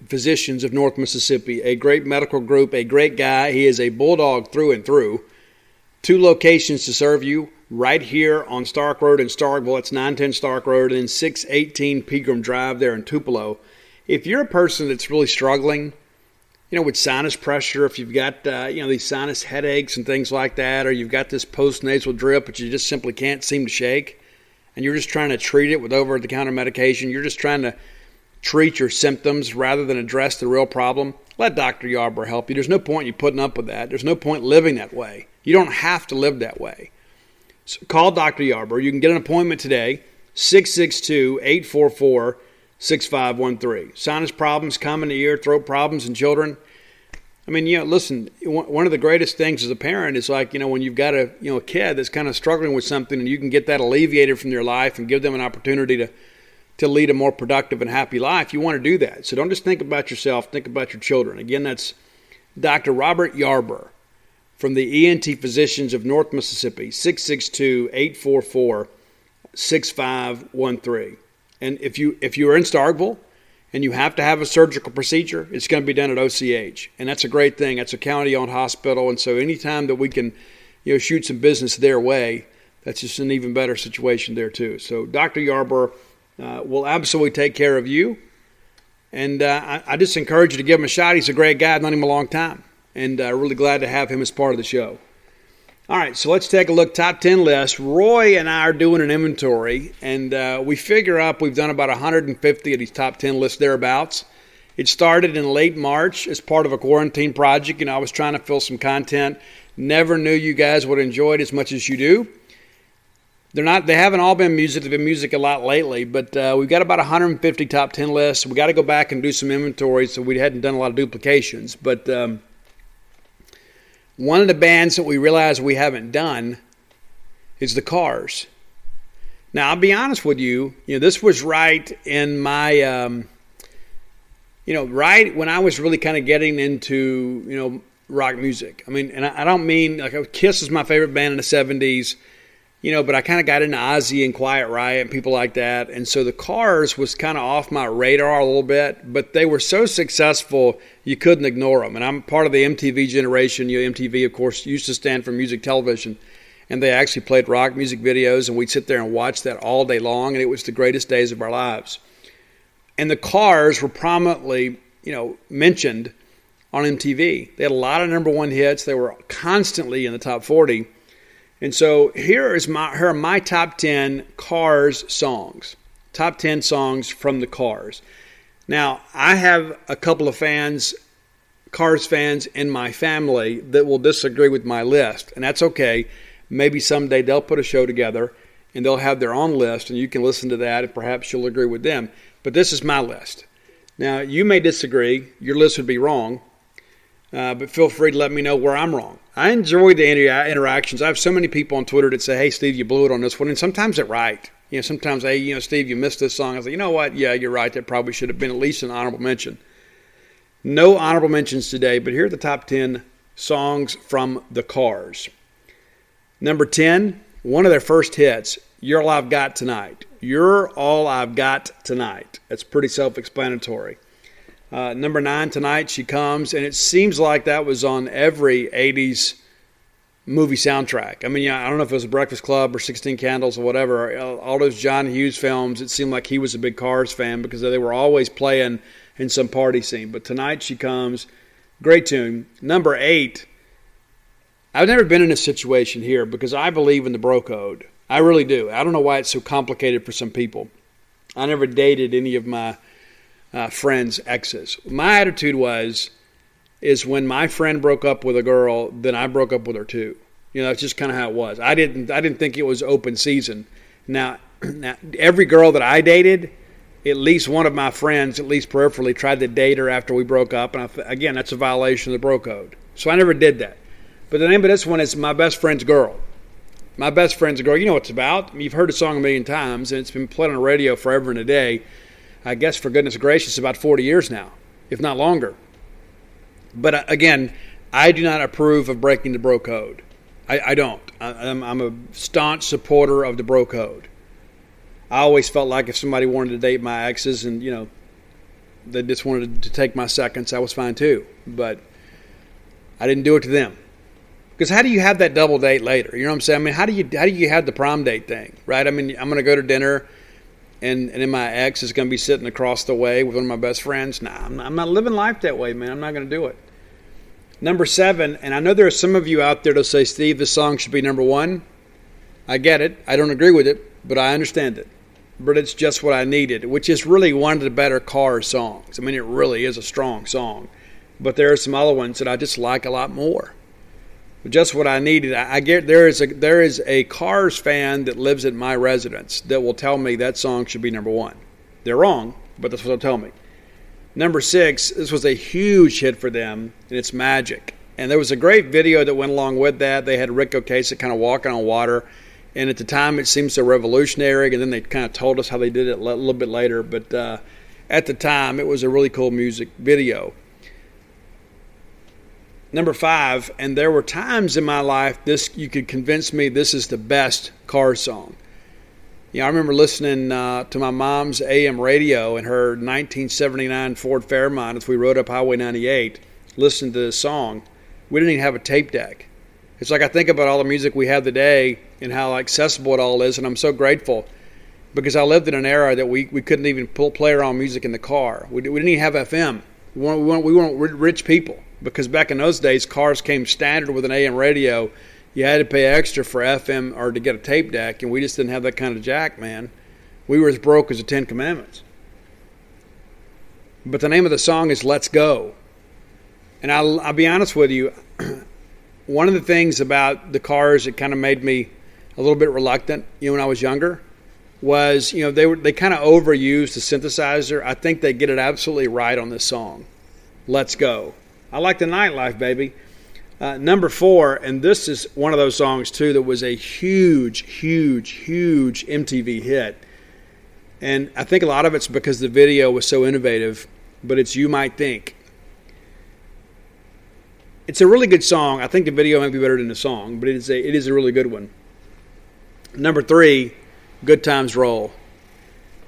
Physicians of North Mississippi, a great medical group, a great guy. He is a Bulldog through and through. 2 locations to serve you right here on Stark Road in Starkville. It's 910 Stark Road and 618 Pegram Drive there in Tupelo. If you're a person that's really struggling, with sinus pressure, if you've got, these sinus headaches and things like that, or you've got this postnasal drip but you just simply can't seem to shake, and you're just trying to treat it with over-the-counter medication, you're just trying to treat your symptoms rather than address the real problem, let Dr. Yarber help you. There's no point in you putting up with that. There's no point living that way. You don't have to live that way. So call Dr. Yarber. You can get an appointment today, 662-844-6513. Sinus problems, common ear, throat problems in children. I mean, listen, one of the greatest things as a parent is like, when you've got a kid that's kind of struggling with something and you can get that alleviated from their life and give them an opportunity to lead a more productive and happy life, you want to do that. So don't just think about yourself, think about your children. Again, that's Dr. Robert Yarber from the ENT Physicians of North Mississippi, 662-844-6513. And if you're in Starkville and you have to have a surgical procedure, it's going to be done at OCH. And that's a great thing. That's a county-owned hospital. And so anytime that we can, shoot some business their way, that's just an even better situation there too. So Dr. Yarber will absolutely take care of you. And I just encourage you to give him a shot. He's a great guy. I've known him a long time. And really glad to have him as part of the show. All right, so let's take a look. Top 10 list. Roy and I are doing an inventory, and we figure up we've done about 150 of these top 10 lists thereabouts. It started in late March as part of a quarantine project. I was trying to fill some content. Never knew you guys would enjoy it as much as you do. They haven't all been music. They've been music a lot lately, but we've got about 150 top 10 lists. We got to go back and do some inventory, so we hadn't done a lot of duplications, but one of the bands that we realize we haven't done is the Cars. Now, I'll be honest with you, this was right in my, right when I was really kind of getting into, rock music. I mean, and I don't mean, like, Kiss was my favorite band in the 70s, but I kind of got into Ozzy and Quiet Riot and people like that. And so the Cars was kind of off my radar a little bit, but they were so successful you couldn't ignore them. And I'm part of the MTV generation. MTV, of course, used to stand for music television. And they actually played rock music videos, and we'd sit there and watch that all day long, and it was the greatest days of our lives. And the Cars were prominently, mentioned on MTV. They had a lot of number one hits. They were constantly in the top 40. And so here are my top 10 Cars songs. Top 10 songs from the Cars. Now, I have a couple of Cars fans in my family that will disagree with my list. And that's okay. Maybe someday they'll put a show together and they'll have their own list and you can listen to that and perhaps you'll agree with them. But this is my list. Now, you may disagree. Your list would be wrong. But feel free to let me know where I'm wrong. I enjoy the interactions. I have so many people on Twitter that say, hey, Steve, you blew it on this one. And sometimes they're right. Sometimes, hey, Steve, you missed this song. I was like, you know what? Yeah, you're right. That probably should have been at least an honorable mention. No honorable mentions today, but here are the top 10 songs from the Cars. Number 10, one of their first hits, You're All I've Got Tonight. You're All I've Got Tonight. That's pretty self-explanatory. Number 9, Tonight She Comes, and it seems like that was on every 80s movie soundtrack. I mean, I don't know if it was Breakfast Club or 16 Candles or whatever. All those John Hughes films, it seemed like he was a big Cars fan because they were always playing in some party scene. But Tonight She Comes, great tune. Number 8, I've never been in a situation here because I believe in the bro code. I really do. I don't know why it's so complicated for some people. I never dated any of my friends' exes. My attitude is when my friend broke up with a girl, then I broke up with her too. That's just kind of how it was. I didn't think it was open season. Now, every girl that I dated, at least one of my friends, at least peripherally, tried to date her after we broke up. And again, that's a violation of the bro code. So I never did that. But the name of this one is My Best Friend's Girl. My Best Friend's Girl. You know what it's about. You've heard the song a million times, and it's been played on the radio forever and a day. I guess, for goodness gracious, about 40 years now, if not longer. But again, I do not approve of breaking the bro code. I don't. I'm a staunch supporter of the bro code. I always felt like if somebody wanted to date my exes and, they just wanted to take my seconds, I was fine too. But I didn't do it to them. Because how do you have that double date later? You know what I'm saying? I mean, how do you have the prom date thing, right? I mean, I'm going to go to dinner, and then my ex is going to be sitting across the way with one of my best friends. Nah, I'm not living life that way, man. I'm not going to do it. Number 7, and I know there are some of you out there that say, Steve, this song should be number 1. I get it. I don't agree with it, but I understand it. But it's just what I needed, which is really one of the better Cars songs. I mean, it really is a strong song. But there are some other ones that I just like a lot more. Just what I needed. I get there is a Cars fan that lives at my residence that will tell me that song should be number 1. They're wrong, but that's what they'll tell me. Number 6, this was a huge hit for them, and it's Magic. And there was a great video that went along with that. They had Rick Ocasek kind of walking on water, and at the time it seemed so revolutionary, and then they kind of told us how they did it a little bit later. But at the time, it was a really cool music video. Number 5, and there were times in my life you could convince me this is the best Cars song. I remember listening to my mom's AM radio in her 1979 Ford Fairmont as we rode up Highway 98, listening to this song. We didn't even have a tape deck. It's like I think about all the music we have today and how accessible it all is, and I'm so grateful because I lived in an era that we couldn't even play our own music in the car. We didn't even have FM. We weren't rich people. Because back in those days, cars came standard with an AM radio. You had to pay extra for FM or to get a tape deck, and we just didn't have that kind of jack, man. We were as broke as the 10 Commandments. But the name of the song is Let's Go. And I'll be honest with you, one of the things about the Cars that kind of made me a little bit reluctant, when I was younger, was, they kind of overused the synthesizer. I think they get it absolutely right on this song. Let's Go. I like the nightlife, baby. Number 4, and this is one of those songs, too, that was a huge, huge, huge MTV hit. And I think a lot of it's because the video was so innovative, but it's You Might Think. It's a really good song. I think the video might be better than the song, but it is a really good one. Number 3, Good Times Roll.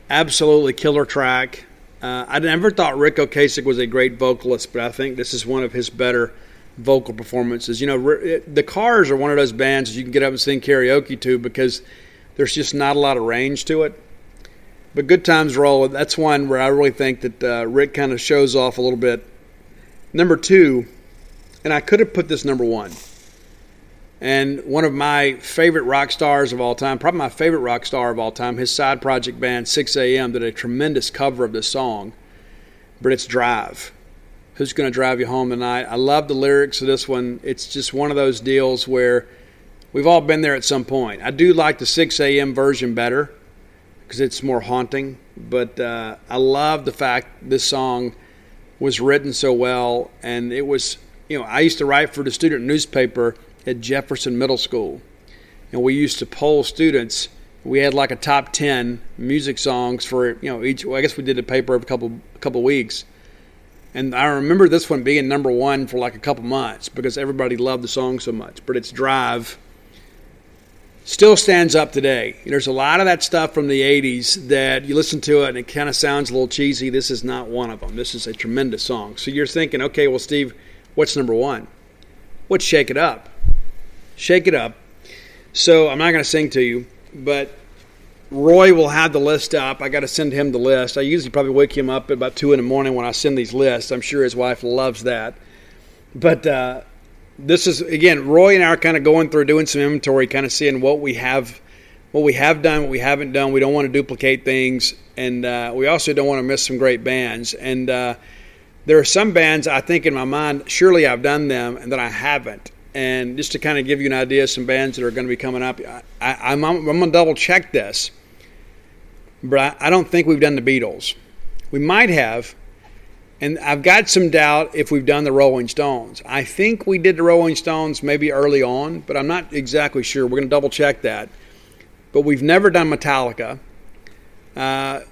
Absolutely killer track. I never thought Rick Ocasek was a great vocalist, but I think this is one of his better vocal performances. The Cars are one of those bands that you can get up and sing karaoke to because there's just not a lot of range to it. But Good Times Roll, that's one where I really think that Rick kind of shows off a little bit. Number 2, and I could have put this number 1, and one of my favorite rock stars of all time, probably my favorite rock star of all time, his side project band 6am did a tremendous cover of this song, but it's Drive. Who's Gonna Drive You Home Tonight? I love the lyrics of this one. It's just one of those deals where we've all been there at some point. I do like the 6am version better because it's more haunting, but I love the fact this song was written so well, and it was, I used to write for the student newspaper at Jefferson Middle School, and we used to poll students. We had like a top 10 music songs for each. Well, I guess we did the paper every couple weeks, and I remember this one being number 1 for like a couple months because everybody loved the song so much. But it's Drive. Still stands up today. There's a lot of that stuff from the 80s that you listen to it and it kind of sounds a little cheesy. This is not one of them. This is a tremendous song. So you're thinking, okay, well, Steve, what's number 1? What's Shake It Up? Shake It Up. So I'm not going to sing to you, but Roy will have the list up. I got to send him the list. I usually probably wake him up at about 2 in the morning when I send these lists. I'm sure his wife loves that. But this is, again, Roy and I are kind of going through doing some inventory, kind of seeing what we have done, what we haven't done. We don't want to duplicate things, and we also don't want to miss some great bands. And there are some bands I think in my mind, surely I've done them, and that I haven't. And just to kind of give you an idea of some bands that are going to be coming up, I'm going to double check this, but I don't think we've done the Beatles. We might have, and I've got some doubt if we've done the Rolling Stones. I think we did the Rolling Stones maybe early on, but I'm not exactly sure. We're going to double check that. But we've never done Metallica.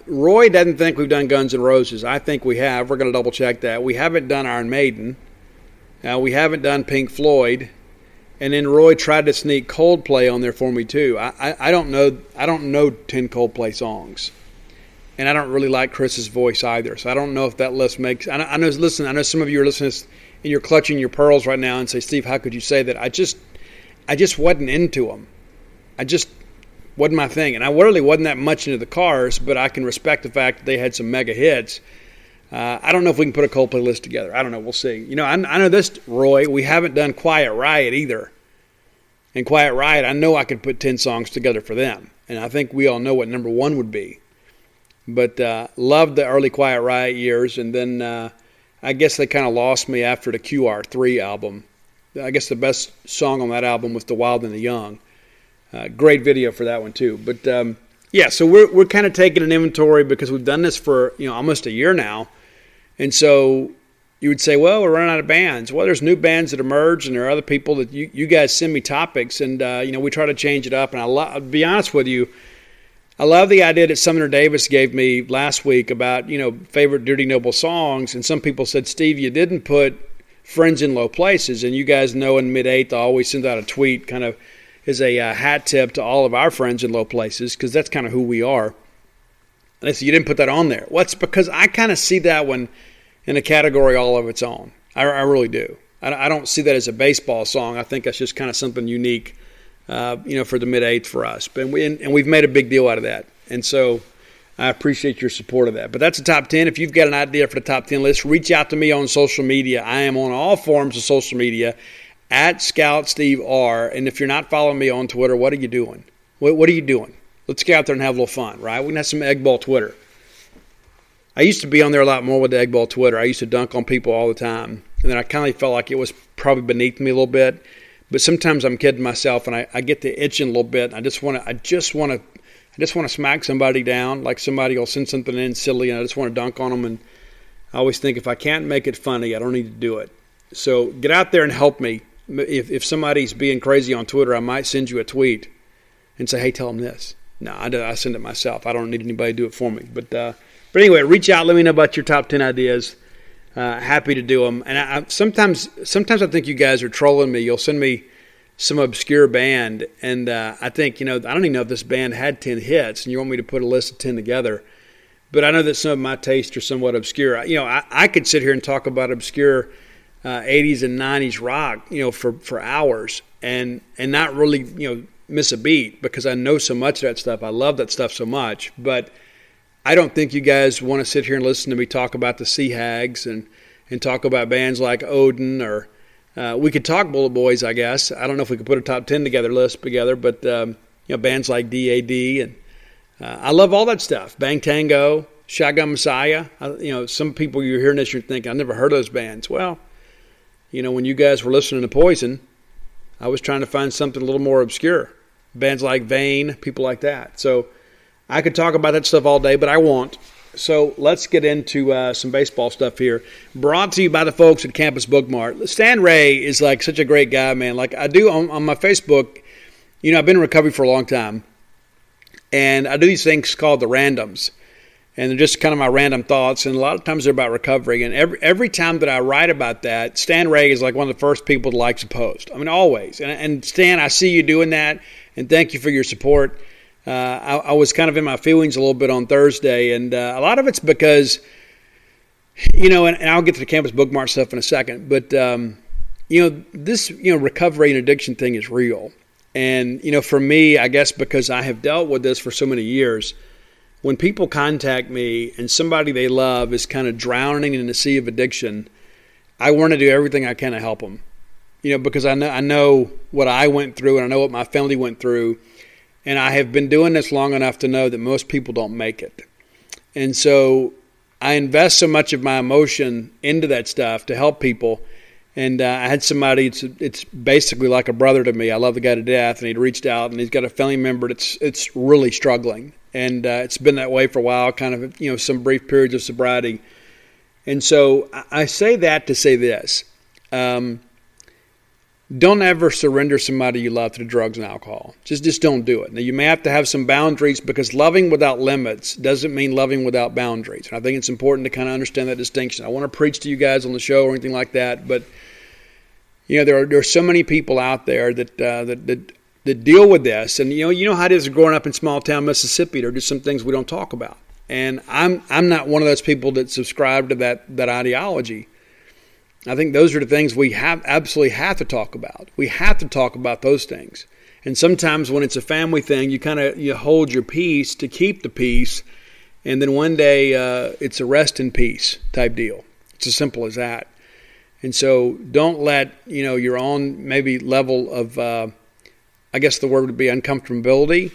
Roy doesn't think we've done Guns N' Roses. I think we have. We're going to double check that. We haven't done Iron Maiden. We haven't done Pink Floyd. And then Roy tried to sneak Coldplay on there for me too. I don't know 10 Coldplay songs, and I don't really like Chris's voice either. So I don't know if that list makes. I know some of you are listening and you're clutching your pearls right now and say, Steve, how could you say that? I just wasn't into them. I just wasn't my thing, and I really wasn't that much into the Cars. But I can respect the fact that they had some mega hits. I don't know if we can put a Coldplay list together. I don't know. We'll see. I know this, Roy. We haven't done Quiet Riot either. And Quiet Riot, I know I could put 10 songs together for them. And I think we all know what number one would be. But loved the early Quiet Riot years. And then I guess they kind of lost me after the QR3 album. I guess the best song on that album was The Wild and the Young. Great video for that one too. But yeah, so we're kind of taking an inventory because we've done this for almost a year now. And so you would say, well, we're running out of bands. Well, there's new bands that emerge, and there are other people that you guys send me topics, and we try to change it up. And I'll be honest with you, I love the idea that Sumner Davis gave me last week about favorite Dirty Noble songs. And some people said, Steve, you didn't put Friends in Low Places. And you guys know in mid-8th I always send out a tweet kind of as a hat tip to all of our friends in low places, because that's kind of who we are. And they said, you didn't put that on there. Well, it's because I kind of see that one in a category all of its own. I really do. I don't see that as a baseball song. I think that's just kind of something unique, for the mid-8th for us. But we've made a big deal out of that. And so I appreciate your support of that. But that's the top 10. If you've got an idea for the top 10 list, reach out to me on social media. I am on all forms of social media at Scout Steve R. And if you're not following me on Twitter, what are you doing? What are you doing? Let's get out there and have a little fun, right? We can have some Egg Ball Twitter. I used to be on there a lot more with the Egg Ball Twitter. I used to dunk on people all the time. And then I kind of felt like it was probably beneath me a little bit. But sometimes I'm kidding myself, and I get the itching a little bit. I just want to smack somebody down, like somebody will send something in silly, and I just want to dunk on them. And I always think if I can't make it funny, I don't need to do it. So get out there and help me. If somebody's being crazy on Twitter, I might send you a tweet and say, hey, tell them this. No, I send it myself. I don't need anybody to do it for me. But anyway, reach out. Let me know about your top 10 ideas. Happy to do them. And I sometimes I think you guys are trolling me. You'll send me some obscure band, and I think, I don't even know if this band had 10 hits, and you want me to put a list of 10 together. But I know that some of my tastes are somewhat obscure. I could sit here and talk about obscure 80s and 90s rock, for hours and not really, miss a beat, because I know so much of that stuff. I love that stuff so much. But I don't think you guys want to sit here and listen to me talk about the Sea Hags and talk about bands like Odin, or we could talk Bullet Boys, I guess. I don't know if we could put a top 10 list together, but bands like DAD, and I love all that stuff. Bang Tango, Shotgun Messiah. Some people, you're hearing this, you're thinking, I've never heard of those bands. Well, when you guys were listening to Poison, I was trying to find something a little more obscure. Bands like Vane, people like that. So I could talk about that stuff all day, but I won't. So let's get into some baseball stuff here. Brought to you by the folks at Campus Bookmart. Stan Ray is like such a great guy, man. Like I do on my Facebook, I've been in recovery for a long time. And I do these things called the randoms. And they're just kind of my random thoughts. And a lot of times they're about recovery. And every time that I write about that, Stan Ray is like one of the first people to like the post. I mean, always. And Stan, I see you doing that. And thank you for your support. I was kind of in my feelings a little bit on Thursday. And a lot of it's because, and I'll get to the Campus Bookmart stuff in a second. But, this, recovery and addiction thing is real. And, for me, I guess because I have dealt with this for so many years, when people contact me and somebody they love is kind of drowning in the sea of addiction, I want to do everything I can to help them. Because I know what I went through, and I know what my family went through, and I have been doing this long enough to know that most people don't make it. And so I invest so much of my emotion into that stuff to help people. And I had somebody, it's basically like a brother to me. I love the guy to death, and he'd reached out, and he's got a family member that's really struggling. And it's been that way for a while, kind of, some brief periods of sobriety. And so I say that to say this. Don't ever surrender somebody you love to drugs and alcohol. Just don't do it. Now, you may have to have some boundaries, because loving without limits doesn't mean loving without boundaries. And I think it's important to kind of understand that distinction. I want to preach to you guys on the show or anything like that, but There are so many people out there that deal with this, and you know how it is growing up in small town Mississippi. There are just some things we don't talk about, and I'm not one of those people that subscribe to that ideology. I think those are the things we absolutely have to talk about. We have to talk about those things, and sometimes when it's a family thing, you hold your peace to keep the peace, and then one day it's a rest in peace type deal. It's as simple as that. And so don't let your own maybe level of I guess the word would be uncomfortability,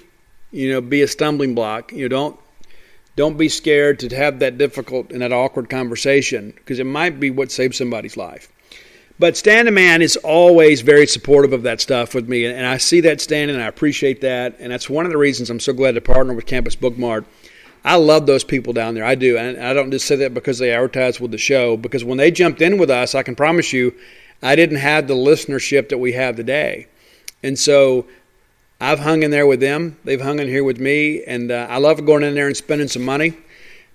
be a stumbling block. Don't be scared to have that difficult and that awkward conversation, because it might be what saves somebody's life. But Stan the Man is always very supportive of that stuff with me, and I see that, Stan, and I appreciate that. And that's one of the reasons I'm so glad to partner with Campus Bookmart. I love those people down there. I do. And I don't just say that because they advertise with the show, because when they jumped in with us, I can promise you, I didn't have the listenership that we have today. And so I've hung in there with them. They've hung in here with me. And I love going in there and spending some money,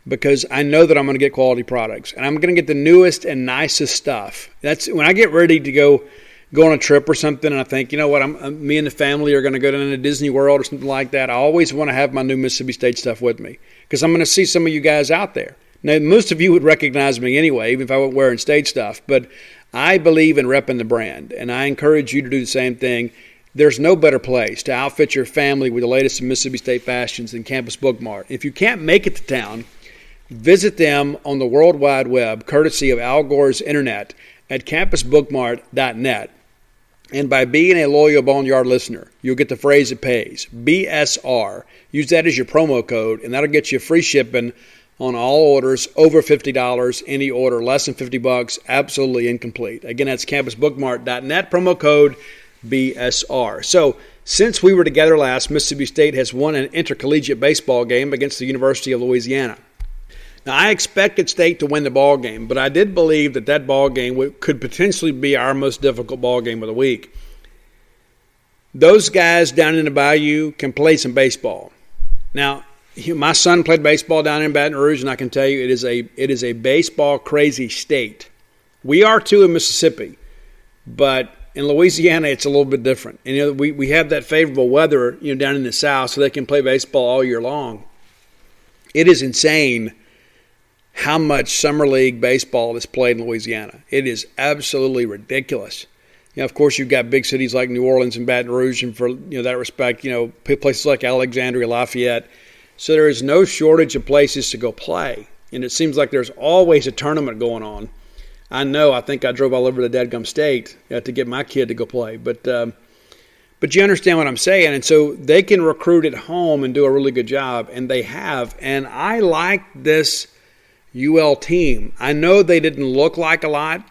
because I know that I'm going to get quality products. And I'm going to get the newest and nicest stuff. That's when I get ready to go on a trip or something, and I think, you know what, me and the family are going to go down to Disney World or something like that. I always want to have my new Mississippi State stuff with me, because I'm going to see some of you guys out there. Now, most of you would recognize me anyway, even if I wasn't wearing state stuff, but I believe in repping the brand, and I encourage you to do the same thing. There's no better place to outfit your family with the latest in Mississippi State fashions than Campus Bookmart. If you can't make it to town, visit them on the World Wide Web, courtesy of Al Gore's Internet, at campusbookmart.net. And by being a loyal Boneyard listener, you'll get the phrase that pays, BSR. Use that as your promo code, and that'll get you free shipping on all orders over $50. Any order less than $50, absolutely incomplete. Again, that's campusbookmart.net, promo code BSR. So, since we were together last, Mississippi State has won an intercollegiate baseball game against the University of Louisiana. Now, I expected State to win the ball game, but I did believe that ball game could potentially be our most difficult ball game of the week. Those guys down in the Bayou can play some baseball. Now, my son played baseball down in Baton Rouge, and I can tell you it is a baseball crazy state. We are too in Mississippi, but in Louisiana it's a little bit different. And we have that favorable weather down in the South, so they can play baseball all year long. It is insane how much summer league baseball is played in Louisiana. It is absolutely ridiculous. Of course, you've got big cities like New Orleans and Baton Rouge, and for that respect, places like Alexandria, Lafayette. So there is no shortage of places to go play, and it seems like there's always a tournament going on. I think I drove all over the dadgum state to get my kid to go play, but you understand what I'm saying. And so they can recruit at home and do a really good job, and they have. And I like this UL team. I know they didn't look like a lot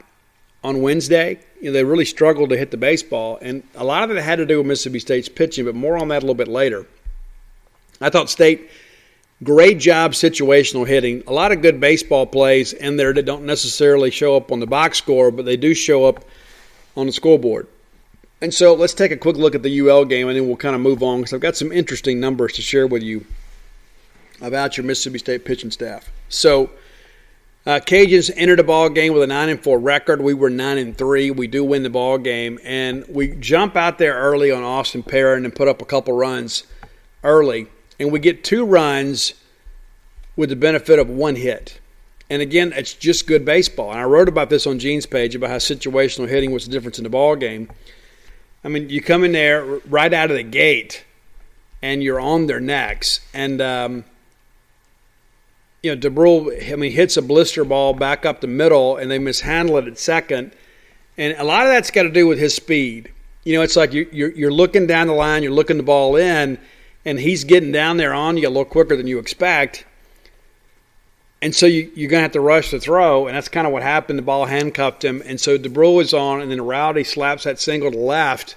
on Wednesday. They really struggled to hit the baseball, and a lot of it had to do with Mississippi State's pitching, but more on that a little bit later. I thought State, great job situational hitting. A lot of good baseball plays in there that don't necessarily show up on the box score, but they do show up on the scoreboard. And so let's take a quick look at the UL game, and then we'll kind of move on, because I've got some interesting numbers to share with you about your Mississippi State pitching staff. So Cajuns entered the ball game with a 9-4 record. We were 9-3. We do win the ball game, and we jump out there early on Austin Perrin and put up a couple runs early, and we get 2 runs with the benefit of 1 hit. And again, it's just good baseball. And I wrote about this on Gene's page about how situational hitting was the difference in the ball game. I mean, you come in there right out of the gate, and you're on their necks, and DeBrule, hits a blister ball back up the middle, and they mishandle it at second. And a lot of that's got to do with his speed. It's like you're looking down the line, you're looking the ball in, and he's getting down there on you a little quicker than you expect. And so you're going to have to rush the throw, and that's kind of what happened. The ball handcuffed him, and so DeBrule is on, and then Rowdy slaps that single to left.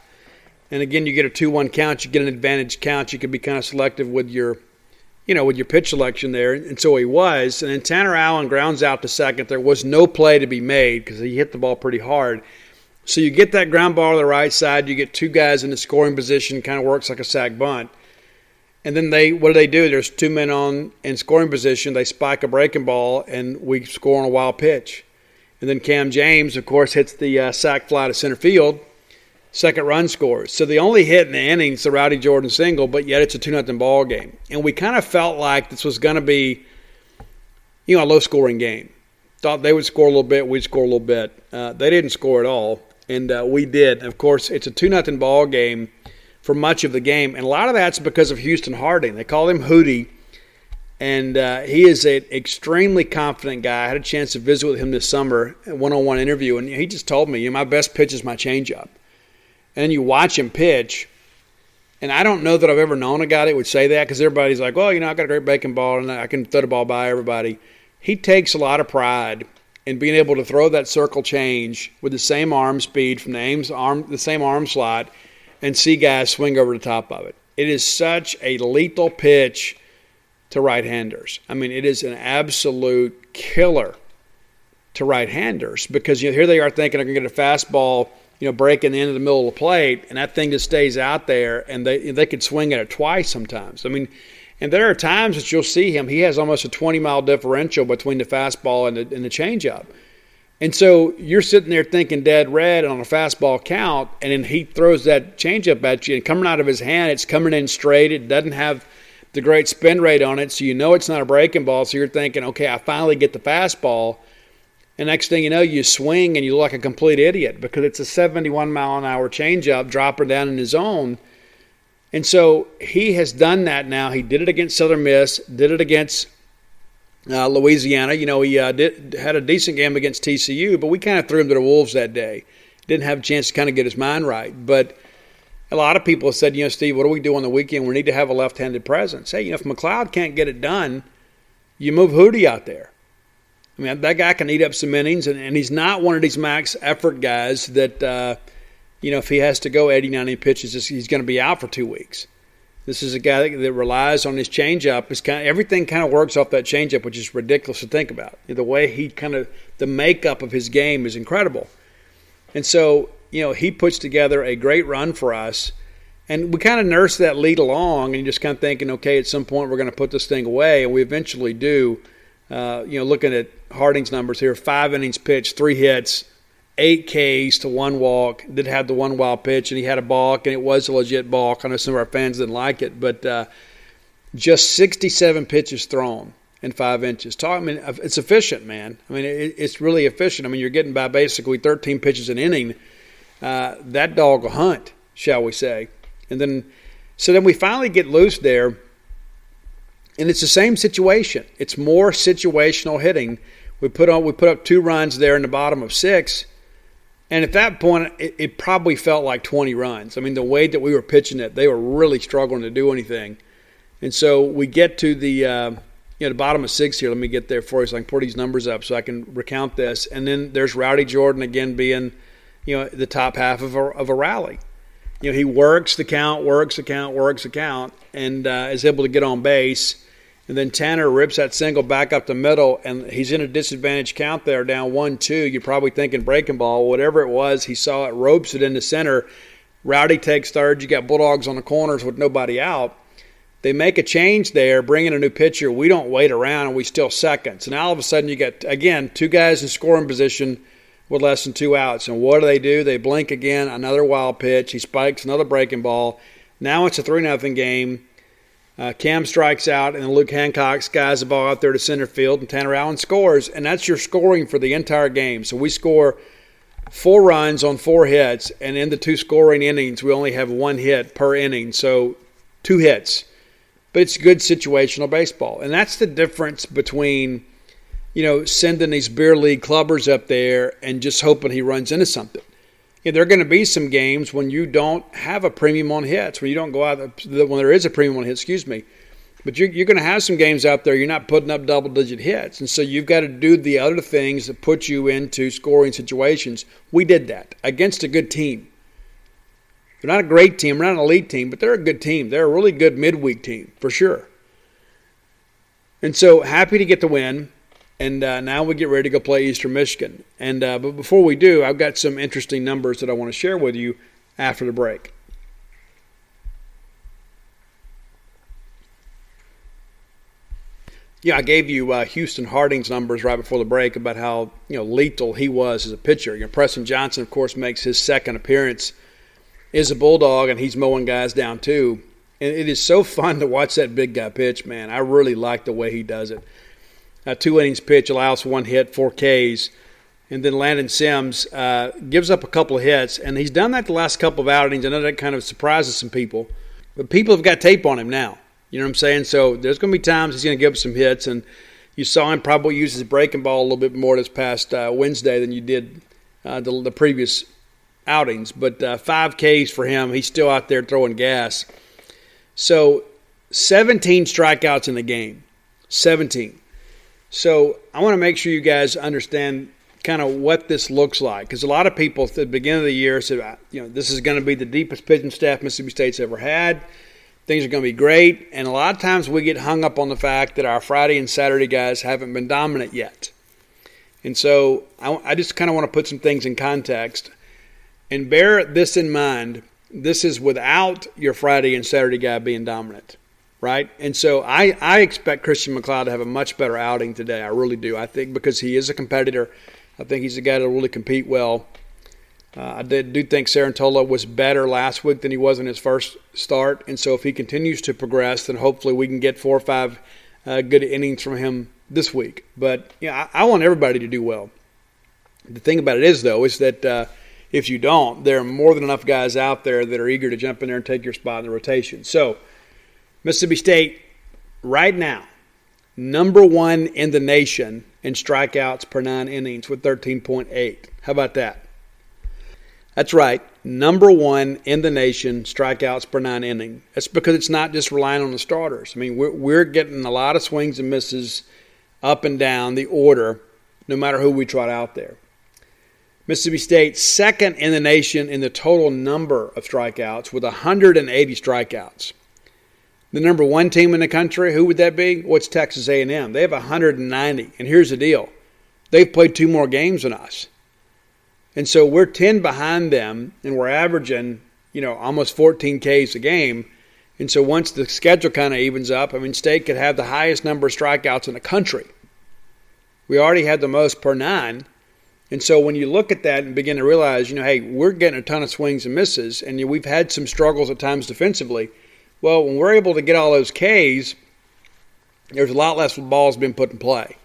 And again, you get a 2-1 count, you get an advantage count. You can be kind of selective with your pitch selection there. And so he was. And then Tanner Allen grounds out to second. There was no play to be made because he hit the ball pretty hard. So you get that ground ball to the right side. You get 2 guys in the scoring position. Kind of works like a sack bunt. And then what do? There's 2 men on in scoring position. They spike a breaking ball, and we score on a wild pitch. And then Cam James, of course, hits the sac fly to center field. Second run scores. So the only hit in the inning is the Rowdy Jordan single, but yet it's a 2-0 ball game. And we kind of felt like this was going to be, a low-scoring game. Thought they would score a little bit, we'd score a little bit. They didn't score at all, and we did. Of course, it's a 2-0 ball game for much of the game, and a lot of that's because of Houston Harding. They call him Hootie, and he is an extremely confident guy. I had a chance to visit with him this summer, a one-on-one interview, and he just told me, my best pitch is my changeup. And then you watch him pitch, and I don't know that I've ever known a guy that would say that because everybody's like, well, I got a great breaking ball and I can throw the ball by everybody. He takes a lot of pride in being able to throw that circle change with the same arm speed from the same arm slot and see guys swing over the top of it. It is such a lethal pitch to right-handers. I mean, it is an absolute killer to right-handers because here they are thinking they're going to get a fastball breaking the end of the middle of the plate, and that thing just stays out there, and they could swing at it twice sometimes. I mean, and there are times that you'll see him, he has almost a 20-mile differential between the fastball and the changeup. And so you're sitting there thinking dead red on a fastball count, and then he throws that changeup at you, and coming out of his hand, it's coming in straight. It doesn't have the great spin rate on it, so it's not a breaking ball, so you're thinking, okay, I finally get the fastball. And next thing you know, you swing and you look like a complete idiot because it's a 71-mile-an-hour changeup dropping down in his zone. And so he has done that now. He did it against Southern Miss, did it against Louisiana. He had a decent game against TCU, but we kind of threw him to the wolves that day. Didn't have a chance to kind of get his mind right. But a lot of people have said, Steve, what do we do on the weekend? We need to have a left-handed presence. Hey, if McLeod can't get it done, you move Hootie out there. I mean, that guy can eat up some innings, and he's not one of these max effort guys that, if he has to go 80, 90 pitches, he's going to be out for 2 weeks. This is a guy that relies on his changeup. Everything kind of works off that changeup, which is ridiculous to think about. The way the makeup of his game is incredible. And so, he puts together a great run for us, and we kind of nurse that lead along, and you're just kind of thinking, okay, at some point we're going to put this thing away, and we eventually do. Looking at Harding's numbers here, 5 innings pitched, 3 hits, 8 Ks to 1 walk. Did have the 1 wild pitch, and he had a balk, and it was a legit balk. I know some of our fans didn't like it, but just 67 pitches thrown in 5 inches. It's efficient, man. I mean, it's really efficient. I mean, you're getting by basically 13 pitches an inning. That dog will hunt, shall we say. And then we finally get loose there. And it's the same situation. It's more situational hitting. We put up 2 runs there in the bottom of 6, and at that point, it probably felt like 20 runs. I mean, the way that we were pitching it, they were really struggling to do anything. And so we get to the bottom of 6 here. Let me get there for you so I can put these numbers up so I can recount this. And then there's Rowdy Jordan again being, the top half of a rally. He works the count, and is able to get on base. And then Tanner rips that single back up the middle, and he's in a disadvantaged count there, down 1-2. You're probably thinking breaking ball. Whatever it was, he saw it, ropes it into center. Rowdy takes third. You got Bulldogs on the corners with nobody out. They make a change there, bring in a new pitcher. We don't wait around, and we steal seconds. And now all of a sudden you got, again, 2 guys in scoring position with less than 2 outs. And what do? They blink again, another wild pitch. He spikes another breaking ball. Now it's a 3-0 game. Cam strikes out, and then Luke Hancock skies the ball out there to center field, and Tanner Allen scores. And that's your scoring for the entire game. So we score 4 runs on 4 hits, and in the 2 scoring innings, we only have 1 hit per inning. So 2 hits. But it's good situational baseball. And that's the difference between, sending these beer league clubbers up there and just hoping he runs into something. There are going to be some games when you don't have a premium on hits, when you don't go out, when there is a premium on hits, But you're going to have some games out there you're not putting up double-digit hits. And so you've got to do the other things that put you into scoring situations. We did that against a good team. They're not a great team, they're not an elite team, but they're a good team. They're a really good midweek team, for sure. And so happy to get the win. And now we get ready to go play Eastern Michigan. And but before we do, I've got some interesting numbers that I want to share with you after the break. Yeah, I gave you Houston Harding's numbers right before the break about how lethal he was as a pitcher. Preston Johnson, of course, makes his second appearance as a Bulldog, and he's mowing guys down too. And it is so fun to watch that big guy pitch, man. I really like the way he does it. 2 innings pitch, allows 1 hit, 4 Ks. And then Landon Sims gives up a couple of hits, and he's done that the last couple of outings. I know that kind of surprises some people, but people have got tape on him now. You know what I'm saying? So there's going to be times he's going to give up some hits, and you saw him probably use his breaking ball a little bit more this past Wednesday than you did the previous outings. But 5 Ks for him. He's still out there throwing gas. So 17 strikeouts in the game. 17. So I want to make sure you guys understand kind of what this looks like, because a lot of people at the beginning of the year said, this is going to be the deepest pitching staff Mississippi State's ever had. Things are going to be great. And a lot of times we get hung up on the fact that our Friday and Saturday guys haven't been dominant yet. And so I just kind of want to put some things in context and bear this in mind. This is without your Friday and Saturday guy being dominant, right? And so I expect Christian McLeod to have a much better outing today. I really do. I think because he is a competitor. I think he's a guy that will really compete well. I do think Sarantola was better last week than he was in his first start. And so if he continues to progress, then hopefully we can get 4 or 5 good innings from him this week. But I want everybody to do well. The thing about it is, though, is that if you don't, there are more than enough guys out there that are eager to jump in there and take your spot in the rotation. So Mississippi State right now, number 1 in the nation in strikeouts per 9 innings with 13.8. How about that? That's right. Number 1 in the nation, strikeouts per 9 inning. That's because it's not just relying on the starters. I mean, we're getting a lot of swings and misses up and down the order, no matter who we trot out there. Mississippi State, 2nd in the nation in the total number of strikeouts with 180 strikeouts. The number 1 team in the country, who would that be? Well, it's Texas A&M. They have 190. And here's the deal. They've played 2 more games than us. And so we're 10 behind them, and we're averaging, almost 14 Ks a game. And so once the schedule kind of evens up, State could have the highest number of strikeouts in the country. We already had the most per 9. And so when you look at that and begin to realize, hey, we're getting a ton of swings and misses, and we've had some struggles at times defensively. Well, when we're able to get all those Ks, there's a lot less balls being put in play.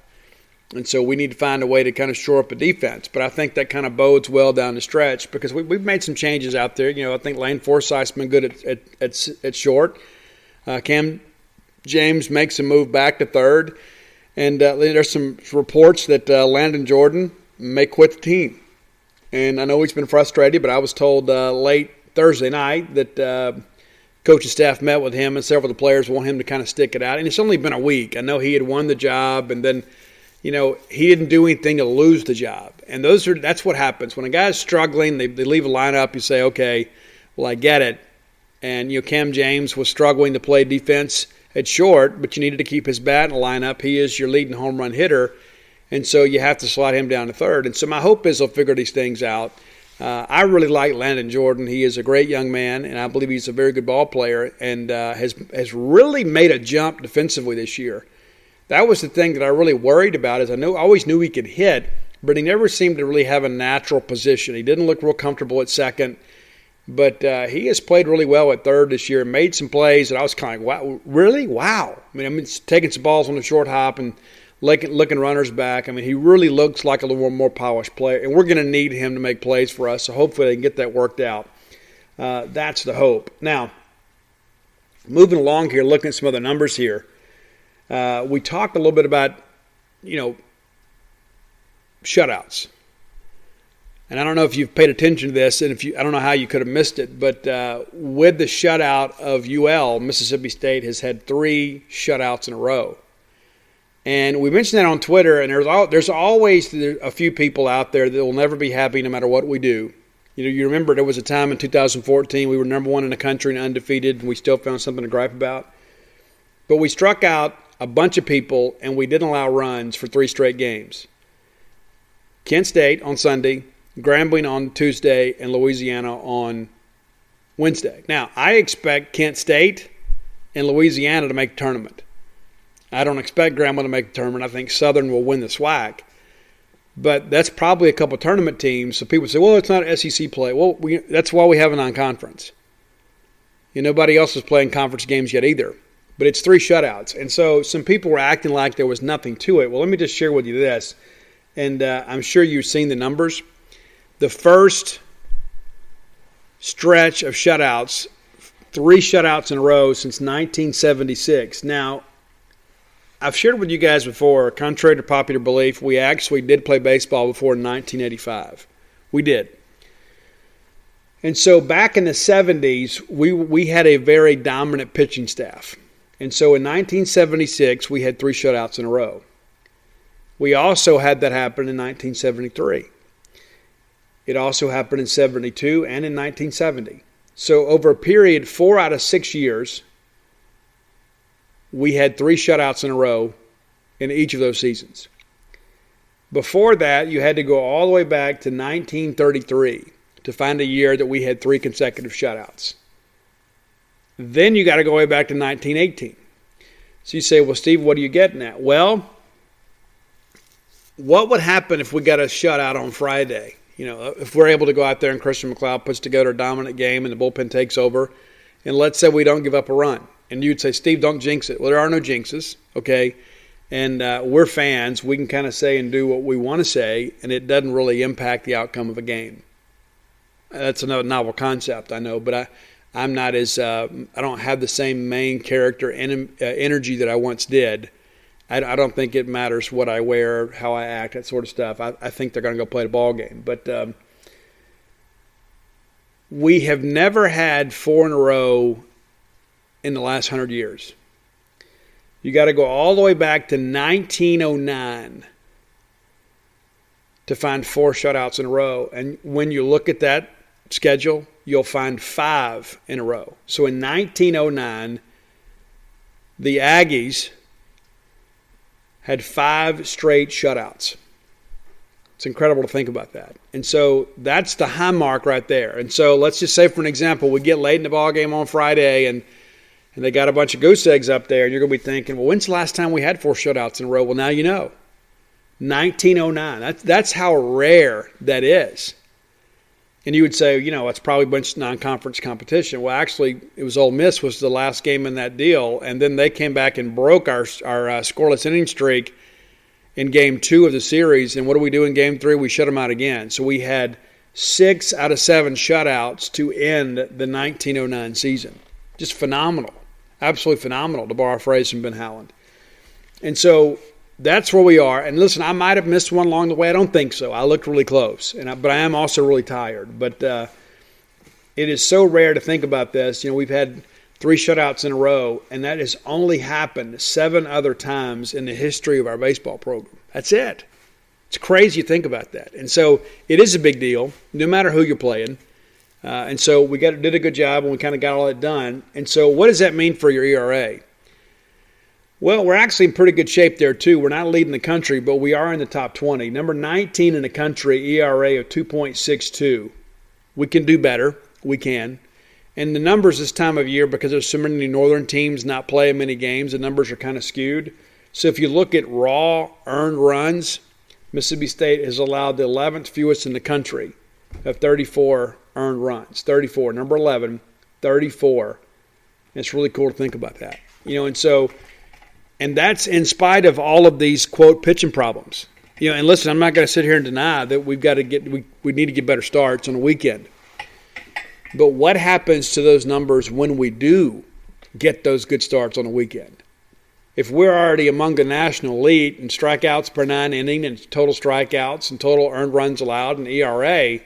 And so we need to find a way to kind of shore up a defense. But I think that kind of bodes well down the stretch because we've made some changes out there. I think Lane Forsythe's been good at short. Cam James makes a move back to third. And there's some reports that Landon Jordan may quit the team. And I know he's been frustrated, but I was told late Thursday night that coaching staff met with him and several of the players want him to kind of stick it out. And it's only been a week. I know he had won the job, and then he didn't do anything to lose the job. And that's what happens. When a guy's struggling, they leave a lineup, you say, okay, well, I get it. And, Cam James was struggling to play defense at short, but you needed to keep his bat in the lineup. He is your leading home run hitter, and so you have to slot him down to third. And so my hope is they'll figure these things out. I really like Landon Jordan. He is a great young man, and I believe he's a very good ball player and has really made a jump defensively this year. That was the thing that I really worried about is I always knew he could hit, but he never seemed to really have a natural position. He didn't look real comfortable at second, but he has played really well at third this year, made some plays that I was kind of like, wow, really? Wow. Taking some balls on the short hop and looking runners back. He really looks like a little more polished player, and we're going to need him to make plays for us, so hopefully they can get that worked out. That's the hope. Now, moving along here, looking at some other numbers here. We talked a little bit about, shutouts. And I don't know if you've paid attention to this, and I don't know how you could have missed it, but with the shutout of UL, Mississippi State has had 3 shutouts in a row. And we mentioned that on Twitter, and there's always a few people out there that will never be happy no matter what we do. You remember there was a time in 2014 we were number 1 in the country and undefeated, and we still found something to gripe about. But we struck out a bunch of people, and we didn't allow runs for 3 straight games. Kent State on Sunday, Grambling on Tuesday, and Louisiana on Wednesday. Now, I expect Kent State and Louisiana to make the tournament. I don't expect Grambling to make the tournament. I think Southern will win the SWAC. But that's probably a couple tournament teams. So people say, well, it's not SEC play. Well, that's why we have a non-conference. Nobody else is playing conference games yet either. But it's 3 shutouts. And so some people were acting like there was nothing to it. Well, let me just share with you this. And I'm sure you've seen the numbers. The first stretch of shutouts, 3 shutouts in a row since 1976. Now, I've shared with you guys before, contrary to popular belief, we actually did play baseball before 1985. We did. And so back in the 70s, we had a very dominant pitching staff. And so in 1976, we had 3 shutouts in a row. We also had that happen in 1973. It also happened in 72 and in 1970. So over a period, 4 out of 6 years, we had 3 shutouts in a row in each of those seasons. Before that, you had to go all the way back to 1933 to find a year that we had 3 consecutive shutouts. Then you got to go way back to 1918. So you say, well, Steve, what are you getting at? Well, what would happen if we got a shutout on Friday? If we're able to go out there and Christian McLeod puts together a dominant game and the bullpen takes over, and let's say we don't give up a run. And you'd say, Steve, don't jinx it. Well, there are no jinxes, okay? And we're fans. We can kind of say and do what we want to say, and it doesn't really impact the outcome of a game. That's another novel concept, I know, but I'm not as I don't have the same main character and energy that I once did. I don't think it matters what I wear, how I act, that sort of stuff. I think they're going to go play the ball game. But we have never had 4 in a row in the last 100 years. You got to go all the way back to 1909 to find 4 shutouts in a row. And when you look at that schedule, you'll find 5 in a row. So in 1909, the Aggies had 5 straight shutouts. It's incredible to think about that. And so that's the high mark right there. And so let's just say, for an example, we get late in the ball game on Friday and they got a bunch of goose eggs up there, and you're going to be thinking, well, when's the last time we had 4 shutouts in a row? Well, now you know. 1909. That's how rare that is. And you would say, it's probably a bunch of non-conference competition. Well, actually, it was Ole Miss was the last game in that deal, and then they came back and broke our scoreless inning streak in Game 2 of the series. And what do we do in Game 3? We shut them out again. So we had 6 out of 7 shutouts to end the 1909 season. Just phenomenal. Absolutely phenomenal, to borrow a phrase from Ben Howland. And so that's where we are. And listen, I might have missed one along the way. I don't think so. I looked really close, but I am also really tired. But it is so rare to think about this. We've had 3 shutouts in a row, and that has only happened 7 other times in the history of our baseball program. That's it. It's crazy to think about that. And so it is a big deal, no matter who you're playing. And so we did a good job, and we kind of got all that done. And so what does that mean for your ERA? Well, we're actually in pretty good shape there, too. We're not leading the country, but we are in the top 20. Number 19 in the country, ERA of 2.62. We can do better. We can. And the numbers this time of year, because there's so many northern teams not playing many games, the numbers are kind of skewed. So if you look at raw earned runs, Mississippi State has allowed the 11th fewest in the country of 34 earned runs. 34. Number 11, 34. And it's really cool to think about that. And that's in spite of all of these, quote, pitching problems. And listen, I'm not going to sit here and deny that we need to get better starts on the weekend. But what happens to those numbers when we do get those good starts on the weekend? If we're already among the national elite in strikeouts per 9 inning and total strikeouts and total earned runs allowed and ERA,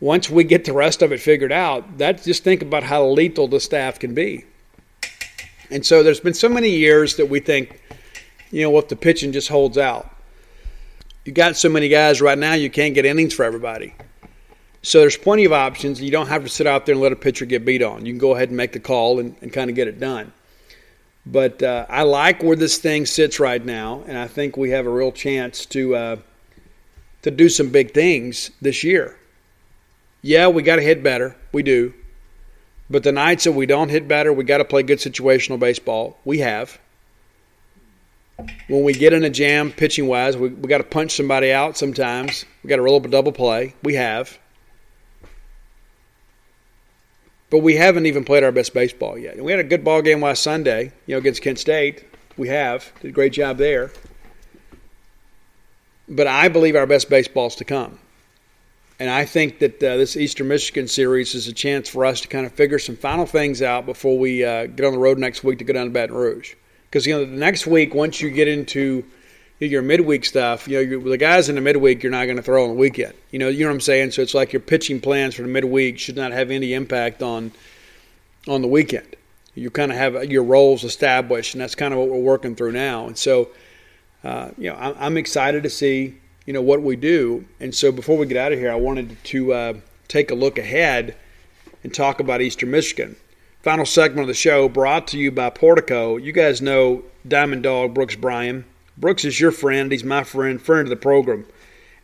once we get the rest of it figured out, just think about how lethal the staff can be. And so there's been so many years that we think, if the pitching just holds out. You got so many guys right now, you can't get innings for everybody. So there's plenty of options. You don't have to sit out there and let a pitcher get beat on. You can go ahead and make the call and kind of get it done. But I like where this thing sits right now, and I think we have a real chance to do some big things this year. Yeah, we got to hit better. We do. But the nights that we don't hit better, we got to play good situational baseball. We have. when we get in a jam pitching-wise, we got to punch somebody out sometimes. We got to roll up a double play. We have. But we haven't even played our best baseball yet. And we had a good ball game last Sunday, against Kent State. We have. Did a great job there. But I believe our best baseball is to come. And I think that this Eastern Michigan series is a chance for us to kind of figure some final things out before we get on the road next week to go down to Baton Rouge. Because, the next week, once you get into your midweek stuff, the guys in the midweek you're not going to throw on the weekend. You know what I'm saying? So it's like your pitching plans for the midweek should not have any impact on the weekend. You kind of have your roles established, and that's kind of what we're working through now. And so, I'm excited to see, what we do. And so before we get out of here, I wanted to take a look ahead and talk about Eastern Michigan. Final segment of the show brought to you by Portico. You guys know Diamond Dog Brooks Bryan. Brooks is your friend. He's my friend of the program.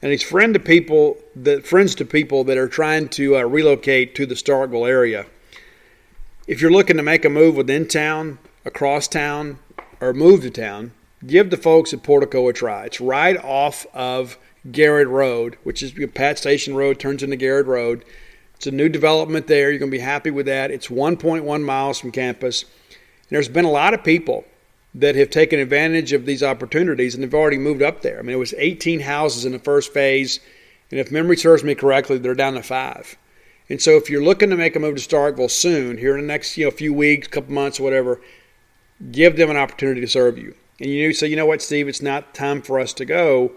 And he's friends to people that are trying to relocate to the Starkville area. If you're looking to make a move within town, across town, or move to town, give the folks at Portico a try. It's right off of Garrett Road, which is Pat Station Road, turns into Garrett Road. It's a new development there. You're going to be happy with that. It's 1.1 miles from campus. And there's been a lot of people that have taken advantage of these opportunities, and they've already moved up there. I mean, it was 18 houses in the first phase, and if memory serves me correctly, they're down to 5. And so if you're looking to make a move to Starkville soon, here in the next few weeks, couple months, whatever, give them an opportunity to serve you. And you say, you know what, Steve, it's not time for us to go.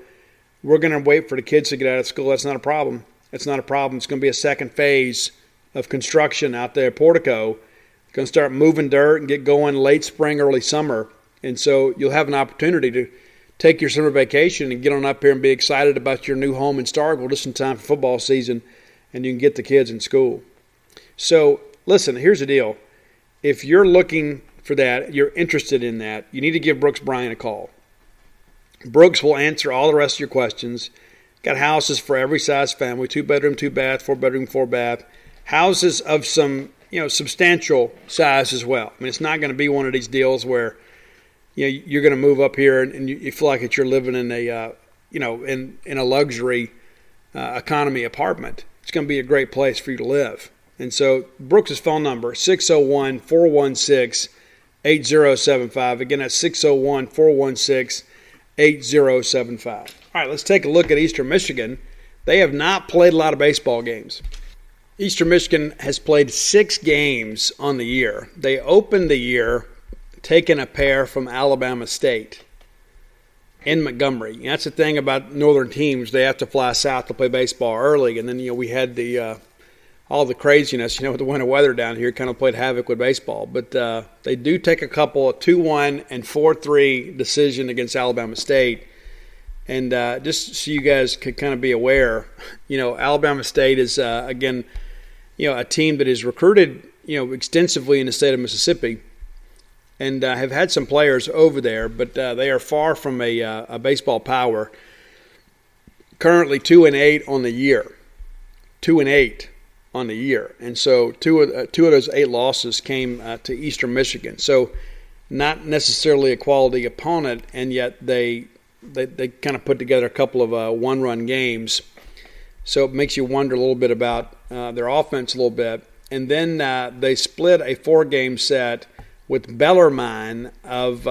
We're going to wait for the kids to get out of school. That's not a problem. It's not a problem. It's going to be a second phase of construction out there at Portico. It's going to start moving dirt and get going late spring, early summer. And so you'll have an opportunity to take your summer vacation and get on up here and be excited about your new home in Starkville just in time for football season, and you can get the kids in school. So listen, here's the deal. If you're looking for that, you're interested in that, you need to give Brooks Bryan a call. Brooks will answer all the rest of your questions. Got houses for every size family, 2-bedroom, 2-bath, 4-bedroom, 4-bath. Houses of some, substantial size as well. I mean, it's not going to be one of these deals where, you're going to move up here and you feel like you're living in a, in a luxury economy apartment. It's going to be a great place for you to live. And so Brooks' phone number, 601-416-8075. Again, that's 601-416-8075. All right, let's take a look at Eastern Michigan. They have not played a lot of baseball games. Eastern Michigan has played 6 games on the year. They opened the year taking a pair from Alabama State in Montgomery. And that's the thing about northern teams. They have to fly south to play baseball early. And then, we had all the craziness, with the winter weather down here kind of played havoc with baseball. But they do take a couple, a 2-1 and 4-3 decision against Alabama State. And just so you guys could kind of be aware, Alabama State is, again, a team that is recruited, extensively in the state of Mississippi and have had some players over there, but they are far from a baseball power. Currently 2-8 on the year. 2-8 on the year. And so two of those 8 losses came to Eastern Michigan. So not necessarily a quality opponent, and yet they kind of put together a couple of one-run games. So it makes you wonder a little bit about their offense a little bit. And then they split a 4-game set with Bellarmine of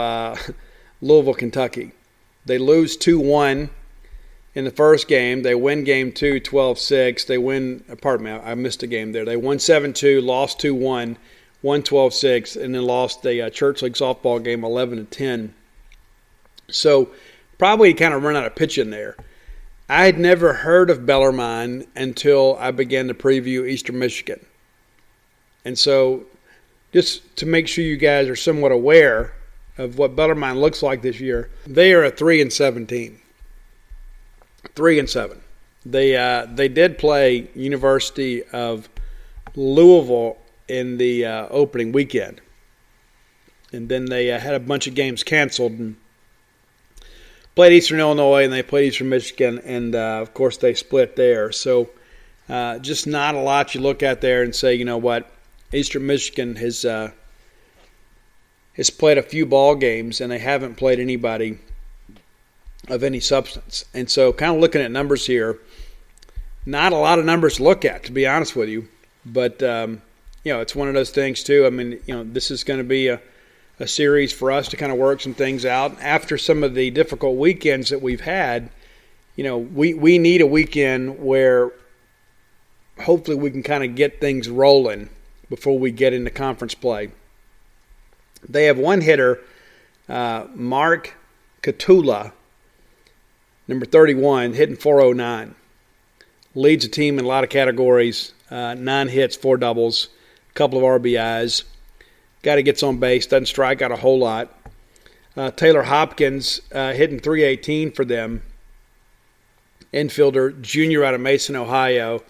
Louisville, Kentucky. They lose 2-1 in the first game. They win game 2, 12-6. They win, pardon me, I missed a game there. They won 7-2, lost 2-1, won 12-6, and then lost the Church League softball game 11-10. So probably kind of run out of pitching there. I had never heard of Bellarmine until I began to preview Eastern Michigan. And so just to make sure you guys are somewhat aware of what Bellarmine looks like this year, they are a 3-7 team. 3-7. They did play University of Louisville in the opening weekend. And then they had a bunch of games canceled and played Eastern Illinois, and they played Eastern Michigan, and, of course, they split there. So just not a lot you look at there and say, you know what, Eastern Michigan has has played a few ball games, and they haven't played anybody of any substance. And so kind of looking at numbers here, not a lot of numbers to look at, to be honest with you. But, it's one of those things, too. I mean, this is going to be a series for us to kind of work some things out. After some of the difficult weekends that we've had, we need a weekend where hopefully we can kind of get things rolling before we get into conference play. They have one hitter, Mark Catula, number 31, hitting .409. Leads the team in a lot of categories, 9 hits, 4 doubles, a couple of RBIs. Guy that gets on base, doesn't strike out a whole lot. Taylor Hopkins hitting .318 for them. Infielder, junior out of Mason, Ohio,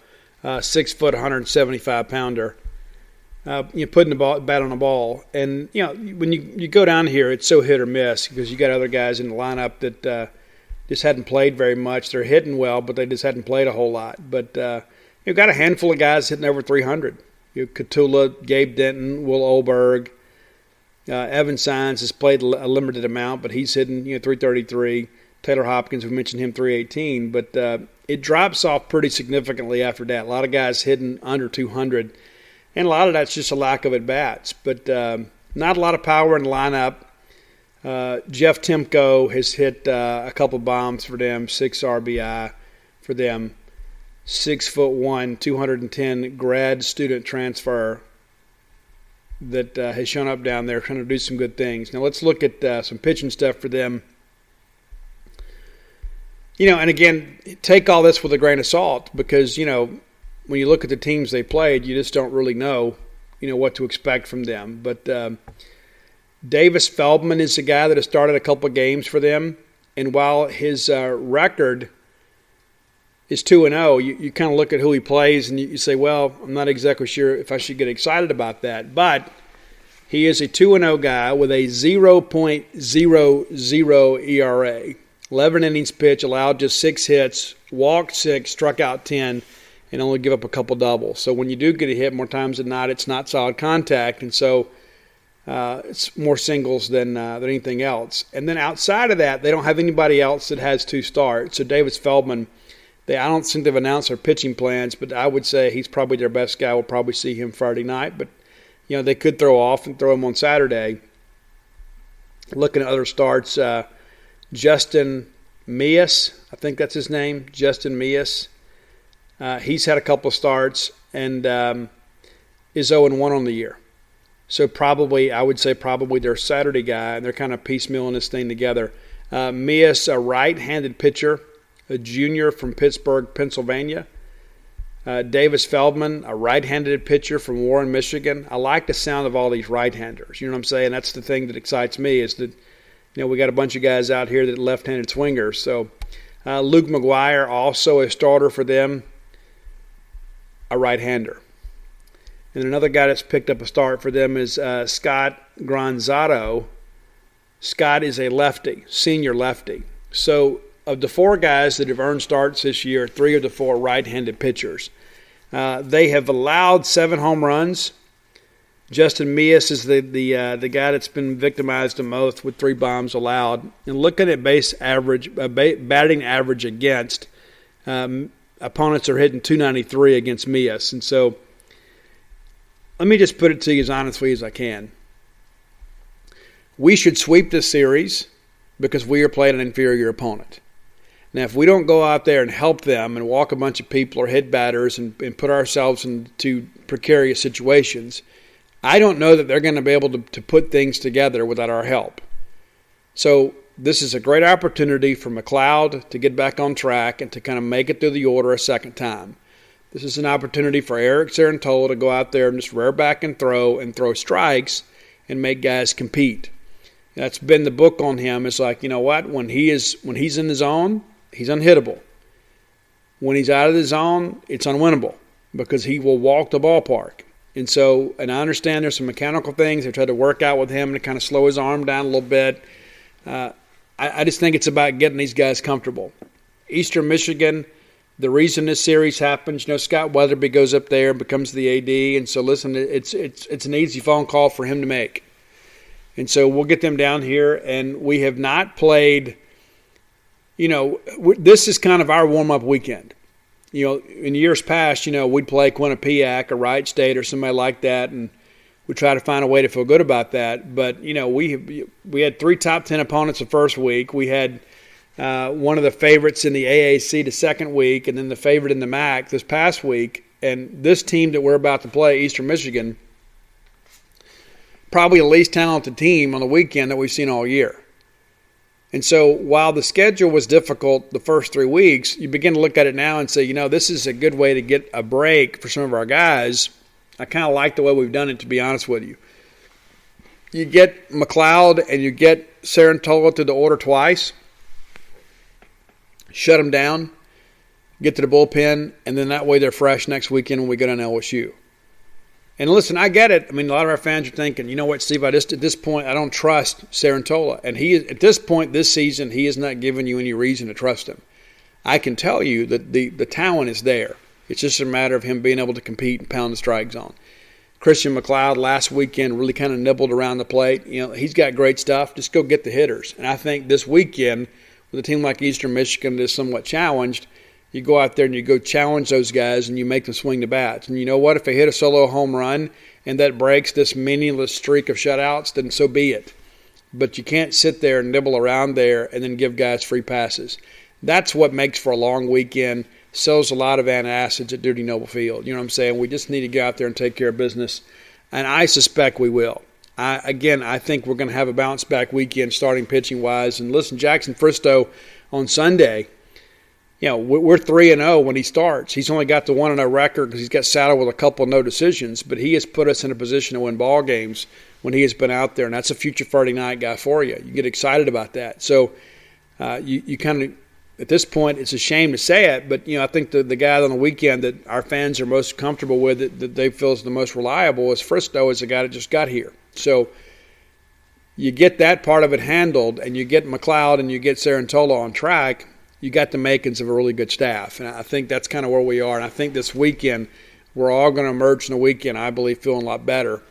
6 foot, 175-pounder. Putting the bat on the ball. And, when you go down here, it's so hit or miss because you got other guys in the lineup that just hadn't played very much. They're hitting well, but they just hadn't played a whole lot. But you've got a handful of guys hitting over 300. Catula, Gabe Denton, Will Olberg. Evan Sines has played a limited amount, but he's hitting 333. Taylor Hopkins, we mentioned him, 318. But it drops off pretty significantly after that. A lot of guys hitting under 200. And a lot of that's just a lack of at-bats. But not a lot of power in the lineup. Jeff Timko has hit a couple bombs for them, 6 RBI for them. 6'1", 210 grad student transfer that has shown up down there trying to do some good things. Now let's look at some pitching stuff for them. And again, take all this with a grain of salt because, when you look at the teams they played, you just don't really know, what to expect from them. But Davis Feldman is the guy that has started a couple of games for them. And while his record is 2-0, you kind of look at who he plays and you say, well, I'm not exactly sure if I should get excited about that. But he is a 2-0 guy with a 0.00 ERA. 11 innings pitched, allowed just 6 hits, walked 6, struck out 10, and only give up a couple doubles. So when you do get a hit more times than not, it's not solid contact, and so it's more singles than anything else. And then outside of that, they don't have anybody else that has 2 starts. So Davis Feldman, I don't think they've announced their pitching plans, but I would say he's probably their best guy. We'll probably see him Friday night, but they could throw off and throw him on Saturday. Looking at other starts, Justin Mias, I think that's his name, Justin Mias. He's had a couple of starts and is 0-1 on the year. So I would say their Saturday guy, and they're kind of piecemealing this thing together. Mias, a right-handed pitcher, a junior from Pittsburgh, Pennsylvania. Davis Feldman, a right-handed pitcher from Warren, Michigan. I like the sound of all these right-handers. You know what I'm saying? That's the thing that excites me is that, we got a bunch of guys out here that are left-handed swingers. So Luke McGuire, also a starter for them, a right-hander. And another guy that's picked up a start for them is Scott Granzato. Scott is a lefty, senior lefty. So of the 4 guys that have earned starts this year, 3 of the 4 right-handed pitchers. They have allowed 7 home runs. Justin Mias is the guy that's been victimized the most with 3 bombs allowed. And looking at batting average against, opponents are hitting .293 against Mias. And so let me just put it to you as honestly as I can. We should sweep this series because we are playing an inferior opponent. Now, if we don't go out there and help them and walk a bunch of people or hit batters and put ourselves into precarious situations, I don't know that they're going to be able to put things together without our help. So this is a great opportunity for McLeod to get back on track and to kind of make it through the order a second time. This is an opportunity for Eric Cerantola to go out there and just rear back and throw strikes and make guys compete. That's been the book on him. It's like, you know what? When he's in the zone, he's unhittable. When he's out of the zone, it's unwinnable because he will walk the ballpark. And I understand there's some mechanical things. They've tried to work out with him to kind of slow his arm down a little bit. I just think it's about getting these guys comfortable. Eastern Michigan, the reason this series happens, Scott Weatherby goes up there and becomes the AD. And so, listen, it's an easy phone call for him to make. And so we'll get them down here, and we have not played, this is kind of our warm-up weekend. In years past, we'd play Quinnipiac or Wright State or somebody like that, and we try to find a way to feel good about that. But, we had 3 top 10 opponents the first week. We had one of the favorites in the AAC the second week, and then the favorite in the MAC this past week. And this team that we're about to play, Eastern Michigan, probably the least talented team on the weekend that we've seen all year. And so while the schedule was difficult the first 3 weeks, you begin to look at it now and say, this is a good way to get a break for some of our guys. I kind of like the way we've done it, to be honest with you. You get McLeod and you get Sarantola through the order twice, shut them down, get to the bullpen, and then that way they're fresh next weekend when we go down to LSU. And listen, I get it. I mean, a lot of our fans are thinking, you know what, Steve, at this point, I don't trust Sarantola. And at this point this season, he has not given you any reason to trust him. I can tell you that the talent is there. It's just a matter of him being able to compete and pound the strike zone. Christian McLeod last weekend really kind of nibbled around the plate. He's got great stuff. Just go get the hitters. And I think this weekend, with a team like Eastern Michigan that is somewhat challenged, you go out there and you go challenge those guys and you make them swing the bats. And you know what? If they hit a solo home run and that breaks this meaningless streak of shutouts, then so be it. But you can't sit there and nibble around there and then give guys free passes. That's what makes for a long weekend, sells a lot of antacids at Duty Noble Field. You know what I'm saying? We just need to go out there and take care of business. And I suspect we will. I think we're going to have a bounce-back weekend starting pitching-wise. And listen, Jackson Fristow on Sunday – we're 3-0 when he starts. He's only got the 1-0 record because he's got saddled with a couple of no decisions, but he has put us in a position to win ball games when he has been out there, and that's a future Friday night guy for you. You get excited about that. So you kind of, at this point, it's a shame to say it, but I think the guy on the weekend that our fans are most comfortable with, that they feel is the most reliable, is Fristow, is the guy that just got here. So you get that part of it handled, and you get McLeod and you get Sarantola on track, you got the makings of a really good staff. And I think that's kind of where we are. And I think this weekend, we're all going to emerge in the weekend, I believe, feeling a lot better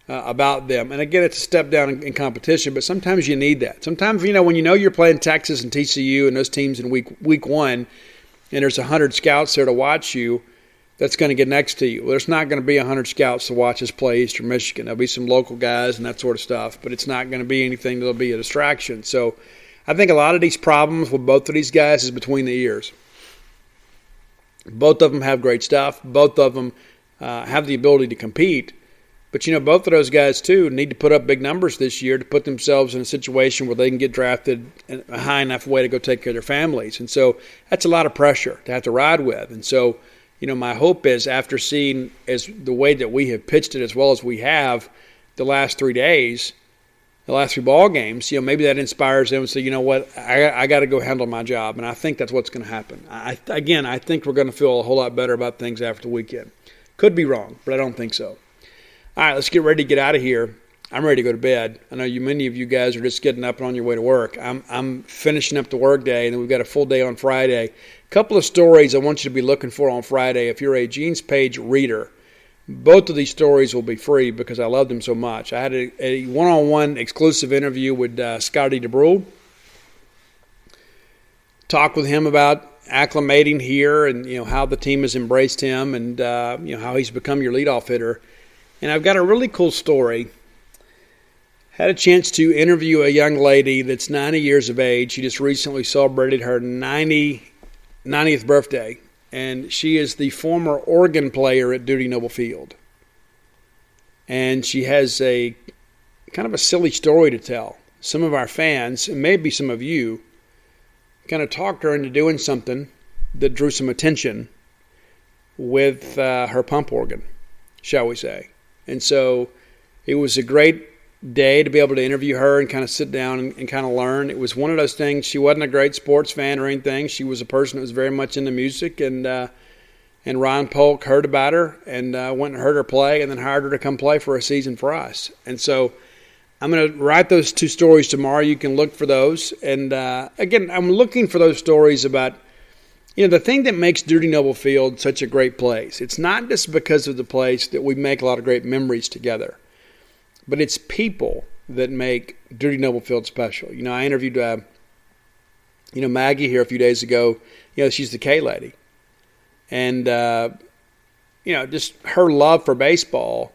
about them. And again, it's a step down in competition, but sometimes you need that. Sometimes, when you're playing Texas and TCU and those teams in week one, and there's 100 scouts there to watch you, that's going to get next to you. Well, there's not going to be 100 scouts to watch us play Eastern Michigan. There'll be some local guys and that sort of stuff, but it's not going to be anything that'll be a distraction. So I think a lot of these problems with both of these guys is between the ears. Both of them have great stuff. Both of them have the ability to compete. But, both of those guys, too, need to put up big numbers this year to put themselves in a situation where they can get drafted in a high enough way to go take care of their families. And so that's a lot of pressure to have to ride with. And so, my hope is after seeing as the way that we have pitched it as well as we have the last 3 days, the last 3 ball games, maybe that inspires them to say, you know what, I got to go handle my job. And I think that's what's going to happen. I think we're going to feel a whole lot better about things after the weekend. Could be wrong, but I don't think so. All right, let's get ready to get out of here. I'm ready to go to bed. I know many of you guys are just getting up and on your way to work. I'm finishing up the work day, and then we've got a full day on Friday. A couple of stories I want you to be looking for on Friday if you're a Gene's Page reader. Both of these stories will be free because I love them so much. I had a one-on-one exclusive interview with Scotty DeBrule. Talked with him about acclimating here and how the team has embraced him and how he's become your leadoff hitter. And I've got a really cool story. Had a chance to interview a young lady that's 90 years of age. She just recently celebrated her 90th birthday. And she is the former organ player at Duty Noble Field. And she has a kind of a silly story to tell. Some of our fans, and maybe some of you, kind of talked her into doing something that drew some attention with her pump organ, shall we say. And so it was a great day to be able to interview her and kind of sit down and kind of learn. It was one of those things. She wasn't a great sports fan or anything. She was a person that was very much into music, and Ron Polk heard about her and went and heard her play and then hired her to come play for a season for us. And so I'm going to write those 2 stories tomorrow. You can look for those. And again, I'm looking for those stories about, the thing that makes Duty Noble Field such a great place. It's not just because of the place that we make a lot of great memories together. But it's people that make Duty Noble Field special. I interviewed, Maggie here a few days ago. She's the K lady. And, just her love for baseball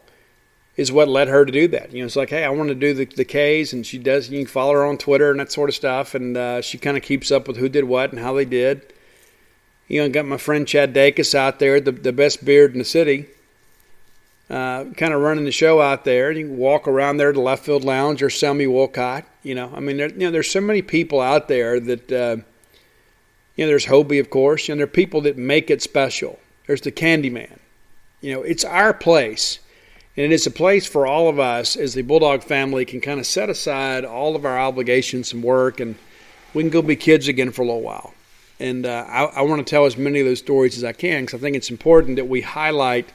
is what led her to do that. It's like, hey, I want to do the Ks, and she does. You can follow her on Twitter and that sort of stuff, and she kind of keeps up with who did what and how they did. Got my friend Chad Dacus out there, the best beard in the city, kind of running the show out there. You can walk around there to the left field lounge or Selmy Wolcott. There's so many people out there that, there's Hobie, of course. There are people that make it special. There's the Candyman. It's our place. And it is a place for all of us as the Bulldog family can kind of set aside all of our obligations and work, and we can go be kids again for a little while. And I want to tell as many of those stories as I can, because I think it's important that we highlight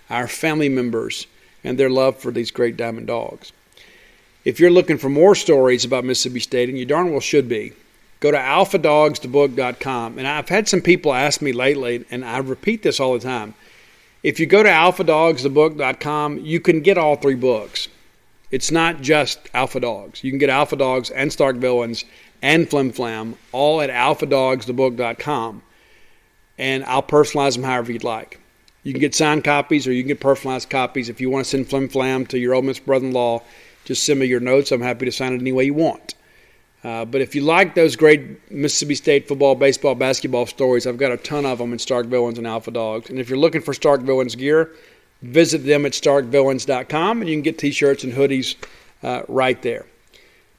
our family members and their love for these great Diamond Dogs. If you're looking for more stories about Mississippi State, and you darn well should be, go to alphadogsthebook.com. And I've had some people ask me lately, and I repeat this all the time. If you go to alphadogsthebook.com, you can get all 3 books. It's not just Alpha Dogs. You can get Alpha Dogs and Stark Villains and Flim Flam all at alphadogsthebook.com. And I'll personalize them however you'd like. You can get signed copies or you can get personalized copies. If you want to send Flim Flam to your Ole Miss brother-in-law, just send me your notes. I'm happy to sign it any way you want. But if you like those great Mississippi State football, baseball, basketball stories, I've got a ton of them in Stark Villains and Alpha Dogs. And if you're looking for Stark Villains gear, visit them at starkvillains.com, and you can get T-shirts and hoodies right there.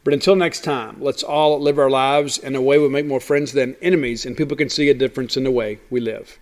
But until next time, let's all live our lives in a way we make more friends than enemies, and people can see a difference in the way we live.